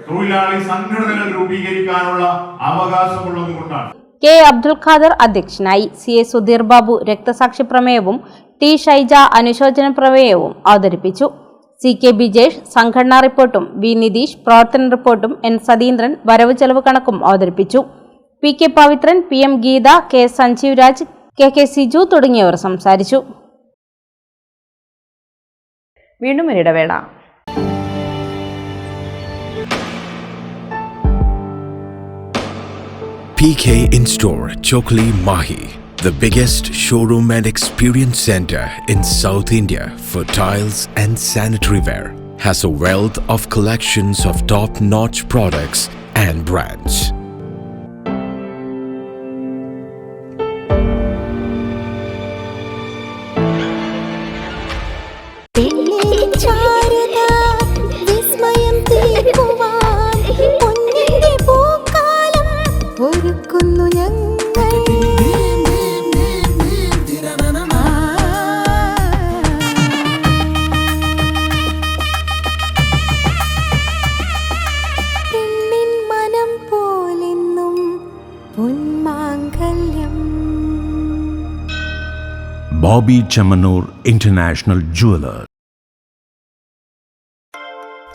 S: തൊഴിലാളി സംഘടനകൾ രൂപീകരിക്കാനുള്ള അവകാശമുള്ളത് കൊണ്ടാണ്.
B: K അബ്ദുൽ ഖാദർ അധ്യക്ഷനായി. CA സുധീർ ബാബു രക്തസാക്ഷി പ്രമേയവും T ഷൈജ അനുശോചന പ്രമേയവും അവതരിപ്പിച്ചു. CK ബിജേഷ് സംഘടനാ റിപ്പോർട്ടും V നിതീഷ് പ്രവർത്തന റിപ്പോർട്ടും N സതീന്ദ്രൻ വരവ് ചെലവ് കണക്കും അവതരിപ്പിച്ചു. PK Pavithran, PM Geetha, K Sanjeev Raj, KK Siju തുടങ്ങിയവർ സംസാരിച്ചു.
A: വീണ്ടും ഒരിടവേള.
T: PK In-Store Chokli Mahi, the biggest showroom and experience center in South India for tiles and sanitary ware, has a wealth of collections of top-notch products and brands.
U: Bobby Chamanur International Jeweler.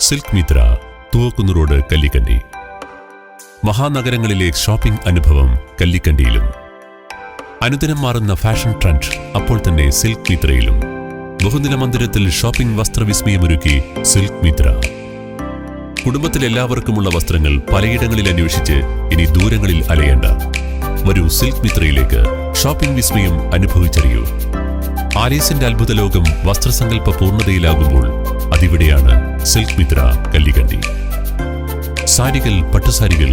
V: Silk Mitra, Thuvakkunnu road, Kallikkandi. മഹാനഗരങ്ങളിലെ shopping അനുഭവം കല്ലിക്കണ്ടിയിലും. അനുദിനം മാറുന്ന fashion trend അപ്പോൾ തന്നെ silk മിത്രയിലും. ബഹുനില മന്ദിരത്തിൽ shopping വസ്ത്രവിസ്മയമൊരുക്കി silk Mitra. കുടുംബത്തിലെല്ലാവർക്കുമുള്ള വസ്ത്രങ്ങൾ പലയിടങ്ങളിൽ അന്വേഷിച്ച് ഇനി ദൂരങ്ങളിൽ അലയേണ്ട. വരൂ സിൽക്ക് മിത്രയിലേക്ക്. ഷോപ്പിംഗ് വിസ്മയം അനുഭവിച്ചറിയൂ. ആലീസിന്റെ അത്ഭുത ലോകം വസ്ത്രസങ്കല്പ പൂർണ്ണതയിലാകുമ്പോൾ അതിവിടെയാണ് സിൽക്ക് മിത്ര, കല്ലിക്കണ്ടി. സാരികൾ, പട്ടുസാരികൾ,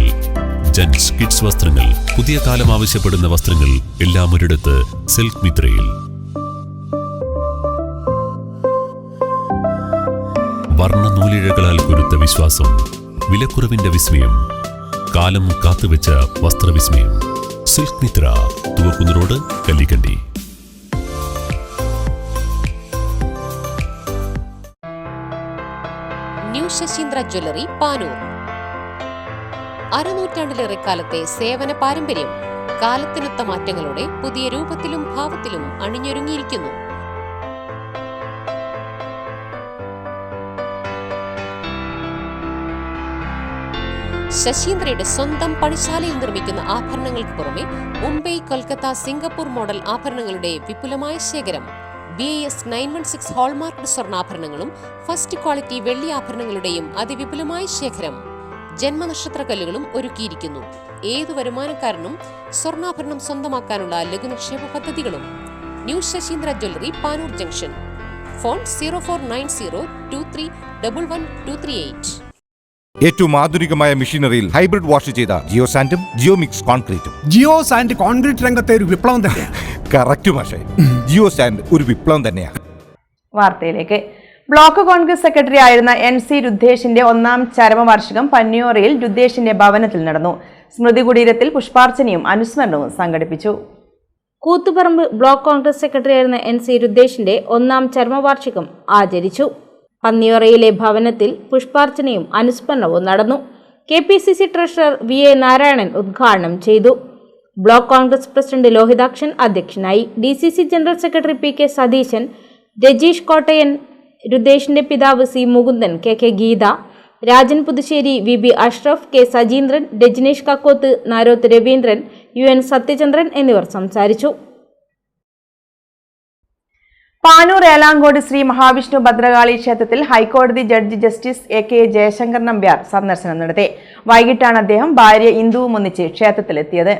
V: ജെന്റ്സ്, കിഡ്സ് വസ്ത്രങ്ങൾ, പുതിയ കാലം ആവശ്യപ്പെടുന്ന വസ്ത്രങ്ങൾ എല്ലാം ഒരിടത്ത് സിൽക്ക് മിത്രയിൽ. വർണ്ണ നൂലിഴകളാൽ കൊരുത്ത വിശ്വാസം, വിലക്കുറവിന്റെ വിസ്മയം, കാലം കാത്തുവെച്ച വസ്ത്രവിസ്മയം. Silk Mitra, Thuvakkunnu road, Kallikkandi.
W: New Sasheendra jewellery, Panoor. അരനൂറ്റാണ്ടിലേറെ കാലത്തെ സേവന പാരമ്പര്യം കാലത്തിനൊത്ത മാറ്റങ്ങളോടെ പുതിയ രൂപത്തിലും ഭാവത്തിലും അണിഞ്ഞൊരുങ്ങിയിരിക്കുന്നു. ശശീന്ദ്രയുടെ സ്വന്തം പണിശാലയിൽ നിർമ്മിക്കുന്ന ആഭരണങ്ങൾക്ക് പുറമെ മുംബൈ, കൊൽക്കത്ത, സിംഗപ്പൂർ മോഡൽ ആഭരണങ്ങളുടെ വിപുലമായ ശേഖരം. BIS 916 ഹോൾമാർക്ക്ഡ് സ്വർണ്ണാഭരണങ്ങളും ഫസ്റ്റ് ക്വാളിറ്റി വെള്ളി ആഭരണങ്ങളുടെയും അതിവിപുലമായ ശേഖരം. ജന്മനക്ഷത്രക്കല്ലുകളും ഒരുക്കിയിരിക്കുന്നു. ഏതു വരുമാനക്കാരനും സ്വർണ്ണാഭരണം സ്വന്തമാക്കാനുള്ള ലഘുനിക്ഷേപ പദ്ധതികളും. New Sasheendra jewellery, Panoor junction. Phone 049023112238.
C: ഏറ്റവും ആധുനികമായ മെഷീനറിയിൽ ഹൈബ്രിഡ് വാഷ് ചെയ്ത ജിയോസാൻഡും ജിയോമിക്സ് കോൺക്രീറ്റും.
E: ജിയോസാൻഡ് കോൺക്രീറ്റ് രംഗത്തെ ഒരു വിപ്ലവം തന്നെയാണ്.
C: കറക്റ്റ് മാഷേ, ജിയോസാൻഡ് ഒരു വിപ്ലവം തന്നെയാണ്.
A: വാർത്തയിലേക്ക്. ബ്ലോക്ക് കോൺഗ്രസ് സെക്രട്ടറി ആയിരുന്ന NC രുദ്ധേഷിന്റെ 1ാം ചരമവാർഷികം പന്നിയോറയിൽ രുദ്ധേഷിന്റെ ഭവനത്തിൽ നടന്നു. സ്മൃതി കുടീരത്തിൽ പുഷ്പാർച്ചനയും അനുസ്മരണവും സംഘടിപ്പിച്ചു.
B: കൂത്തുപറമ്പ് ബ്ലോക്ക് കോൺഗ്രസ് സെക്രട്ടറി ആയിരുന്ന NC രുദ്ധേഷിന്റെ 1ാം ചരമവാർഷികം ആചരിച്ചു. പന്നിയോറയിലെ ഭവനത്തിൽ പുഷ്പാർച്ചനയും അനുസ്മരണവും നടന്നു. KPCC ട്രഷറർ VA നാരായണൻ ഉദ്ഘാടനം ചെയ്തു. ബ്ലോക്ക് കോൺഗ്രസ് പ്രസിഡന്റ് ലോഹിതാക്ഷൻ അധ്യക്ഷനായി. DCC general secretary PK Satheeshan, Rajeesh Kottayan, രുദ്ധേഷിന്റെ പിതാവ് C Mukundan, KK Geetha, Rajan Puthussery, VB Ashraf, K Sajeendran, Rajneesh Kakkoth, Naroth Raveendran, UN Sathyachandran എന്നിവർ സംസാരിച്ചു.
A: പാനൂർ ഏലാങ്കോട് ശ്രീ മഹാവിഷ്ണു ഭദ്രകാളി ക്ഷേത്രത്തിൽ ഹൈക്കോടതി judge justice AK Jaishankar Nambiar സന്ദർശനം നടത്തി. വൈകിട്ടാണ് അദ്ദേഹം ഭാര്യ ഇന്ദുവും ഒന്നിച്ച് ക്ഷേത്രത്തിലെത്തിയത്.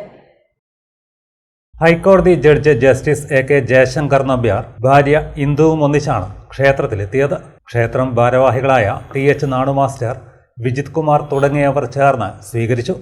D: ഹൈക്കോടതി judge justice AK Jaishankar Nambiar ഭാര്യ ഇന്ദുവും ഒന്നിച്ചാണ് ക്ഷേത്രത്തിലെത്തിയത്. ക്ഷേത്രം ഭാരവാഹികളായ TH നാണു മാസ്റ്റർ, വിജിത് കുമാർ തുടങ്ങിയവർ ചേർന്ന് സ്വീകരിച്ചു.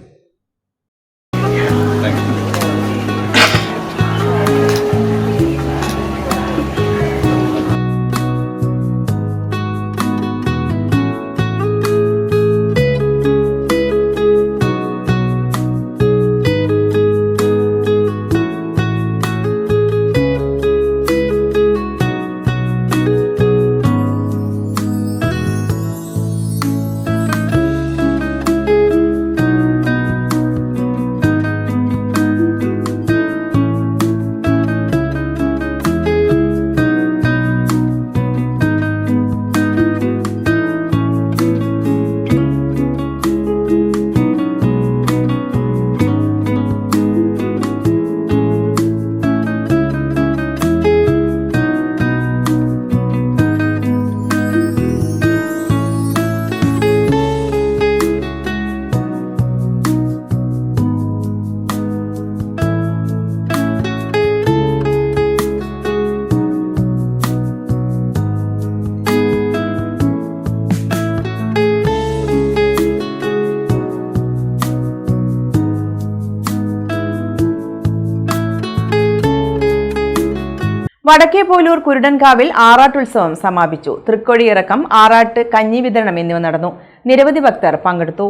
A: വടക്കേപോലൂർ കുരുടൻകാവിൽ ആറാട്ടുത്സവം സമാപിച്ചു. തൃക്കൊടിയിറക്കം, ആറാട്ട്, കഞ്ഞി വിതരണം എന്നിവ നടന്നു. നിരവധി ഭക്തർ പങ്കെടുത്തു.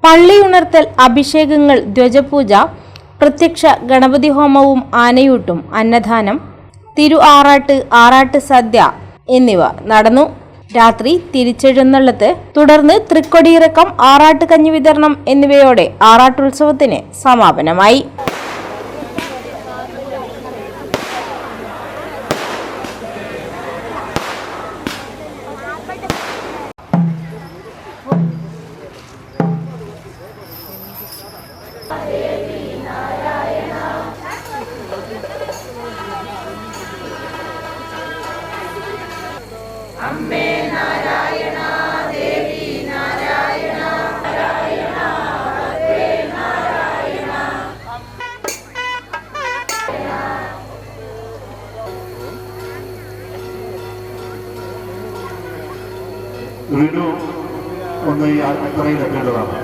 B: പള്ളി ഉണർത്തൽ, അഭിഷേകങ്ങൾ, ധ്വജപൂജ, പ്രത്യക്ഷ ഗണപതി ഹോമവും ആനയൂട്ടും, അന്നദാനം, തിരു ആറാട്ട്, ആറാട്ട് സദ്യ എന്നിവ നടന്നു. രാത്രി തിരിച്ചെഴുന്നള്ളത്ത്, തുടർന്ന് തൃക്കൊടിയിറക്കം, ആറാട്ട് കഞ്ഞി വിതരണം എന്നിവയോടെ ആറാട്ടുത്സവത്തിന് സമാപനമായി.
S: റിനു ഒന്ന് ഈ അത്രയിലെത്തേണ്ടതാണ്.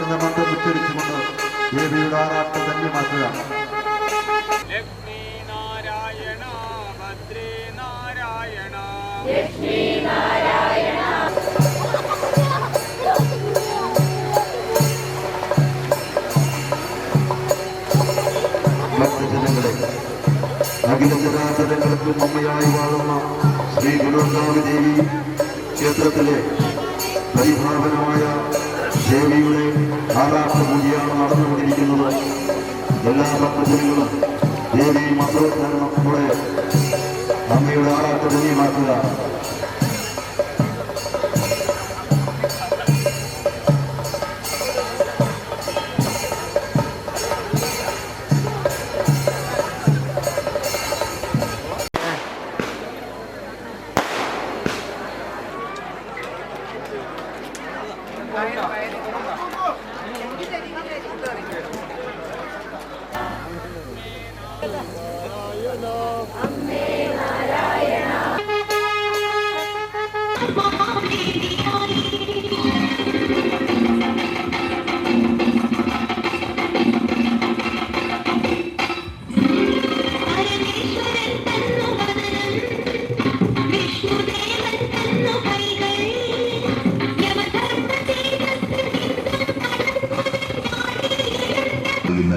S: എന്ന മന്ത്രം ഉച്ചരിച്ചുകൊണ്ട് ദേവിയുടെ ആറാട്ട് ധന്യമാക്കുക. അഖിലചരാചരങ്ങൾക്കും അമ്മയായി വാഴുന്ന ശ്രീ ഗുരുവായൂരദേവി ക്ഷേത്രത്തിലെ പരിഭാവനമായ ദേവിയുടെ ആരാധന പൂജയാണ് നടന്നുകൊണ്ടിരിക്കുന്നത്. എല്ലാ ഭക്തജനങ്ങളും ദേവി മന്ത്രോച്ചാരണത്തോടെ അമ്മയുടെ ആരാധന ധന്യമാക്കുക.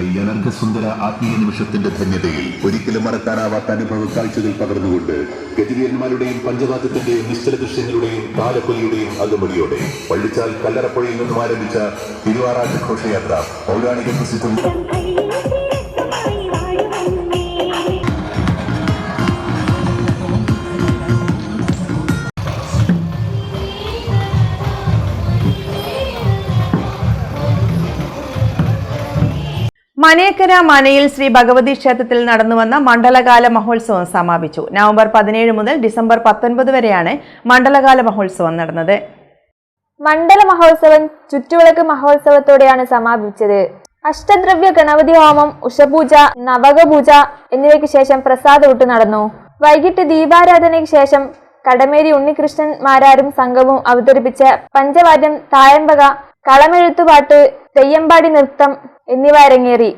F: ഈ അനന്തസുന്ദര ആത്മീയ നിമിഷത്തിന്റെ ധന്യതയിൽ ഒരിക്കലും മറക്കാനാവാത്ത അനുഭവ കാഴ്ചകൾ പകർന്നുകൊണ്ട് ഗജവീരന്മാരുടെയും പഞ്ചവാദ്യത്തിന്റെയും നിശ്ചല ദൃശ്യങ്ങളുടെയും താലപ്പൊലിയുടെയും അകമ്പടിയോടെ പള്ളിച്ചാൽ കല്ലറപ്പുഴയിൽ നിന്നും ആരംഭിച്ച തിരുവാറാട്ട് ഘോഷയാത്ര പൗരാണിക പ്രസിദ്ധം
A: മനേക്കര മനയിൽ ശ്രീ ഭഗവതി ക്ഷേത്രത്തിൽ നടന്നുവന്ന മണ്ഡലകാല മഹോത്സവം സമാപിച്ചു. നവംബർ 17 മുതൽ ഡിസംബർ 19 വരെയാണ് മണ്ഡലകാല മഹോത്സവം നടന്നത്.
B: മണ്ഡല മഹോത്സവം ചുറ്റുവിളക്ക് മഹോത്സവത്തോടെയാണ് സമാപിച്ചത്. അഷ്ടദ്രവ്യ ഗണപതി ഹോമം, ഉഷപൂജ, നവകപൂജ എന്നിവയ്ക്ക് ശേഷം പ്രസാദൂട്ട് നടന്നു. വൈകിട്ട് ദീപാരാധനയ്ക്ക് ശേഷം കടമേരി ഉണ്ണികൃഷ്ണൻ മാരാരും സംഘവും അവതരിപ്പിച്ച പഞ്ചവാദ്യം, തായമ്പക, കളമെഴുത്തുപാട്ട്, തെയ്യമ്പാടി നൃത്തം എന്നിവ അരങ്ങേറി.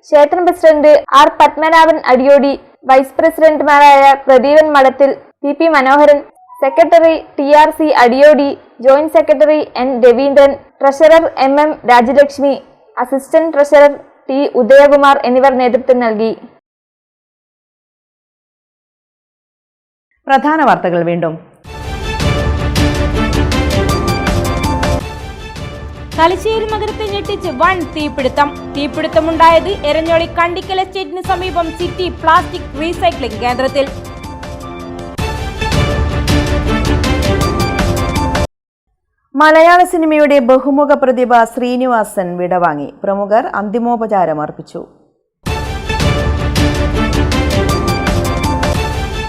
B: ക്ഷേത്രം president R Padmanabhan Adiyodi, vice പ്രസിഡന്റുമാരായ Pradeepan Madathil, T Manoharan, secretary TRC Adiyodi, joint secretary N Raveendran, treasurer MM Rajalakshmi, assistant treasurer T Udayakumar എന്നിവർ നേതൃത്വം നൽകി.
A: പ്രധാന വാർത്തകൾ വീണ്ടും.
B: തലശ്ശേരി നഗരത്തെ ഞെട്ടിച്ച് വൻ തീപിടുത്തം. തീപിടുത്തമുണ്ടായത് എരഞ്ഞോളി കണ്ടിക്കൽ എസ്റ്റേറ്റിന് സമീപം സിറ്റി പ്ലാസ്റ്റിക് റീസൈക്ലിംഗ് കേന്ദ്രത്തിൽ.
A: മലയാള സിനിമയുടെ ബഹുമുഖ പ്രതിഭ ശ്രീനിവാസൻ വിടവാങ്ങി. പ്രമുഖർ അന്തിമോപചാരം അർപ്പിച്ചു.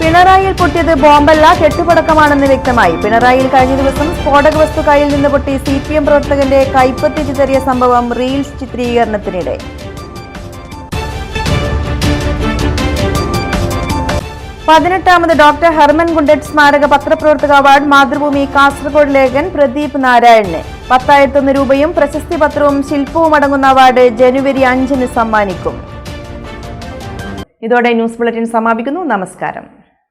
A: പിണറായിയിൽ പൊട്ടിയത് ബോംബല്ല, കെട്ടുപടക്കമാണെന്ന് വ്യക്തമായി. പിണറായിയിൽ കഴിഞ്ഞ ദിവസം സ്ഫോടക വസ്തു കയ്യിൽ നിന്ന് പൊട്ടി CPM പ്രവർത്തകന്റെ കൈപ്പത്തി ചിതറിയ സംഭവം റീൽസ് ചിത്രീകരണത്തിനിടെ. പതിനെട്ടാമത് ഡോക്ടർ ഹെർമൻ ഗുണ്ടറ്റ് സ്മാരക പത്രപ്രവർത്തക അവാർഡ് മാതൃഭൂമി കാസർഗോഡ് ലേഖകൻ പ്രദീപ് നാരായണന് 10,001 രൂപയും പ്രശസ്തി പത്രവും ശില്പവും അടങ്ങുന്ന അവാർഡ് ജനുവരി 5-ന് സമ്മാനിക്കും. ഇതോടെ ന്യൂസ് ബുള്ളറ്റിൻ സമാപിക്കുന്നു. നമസ്കാരം.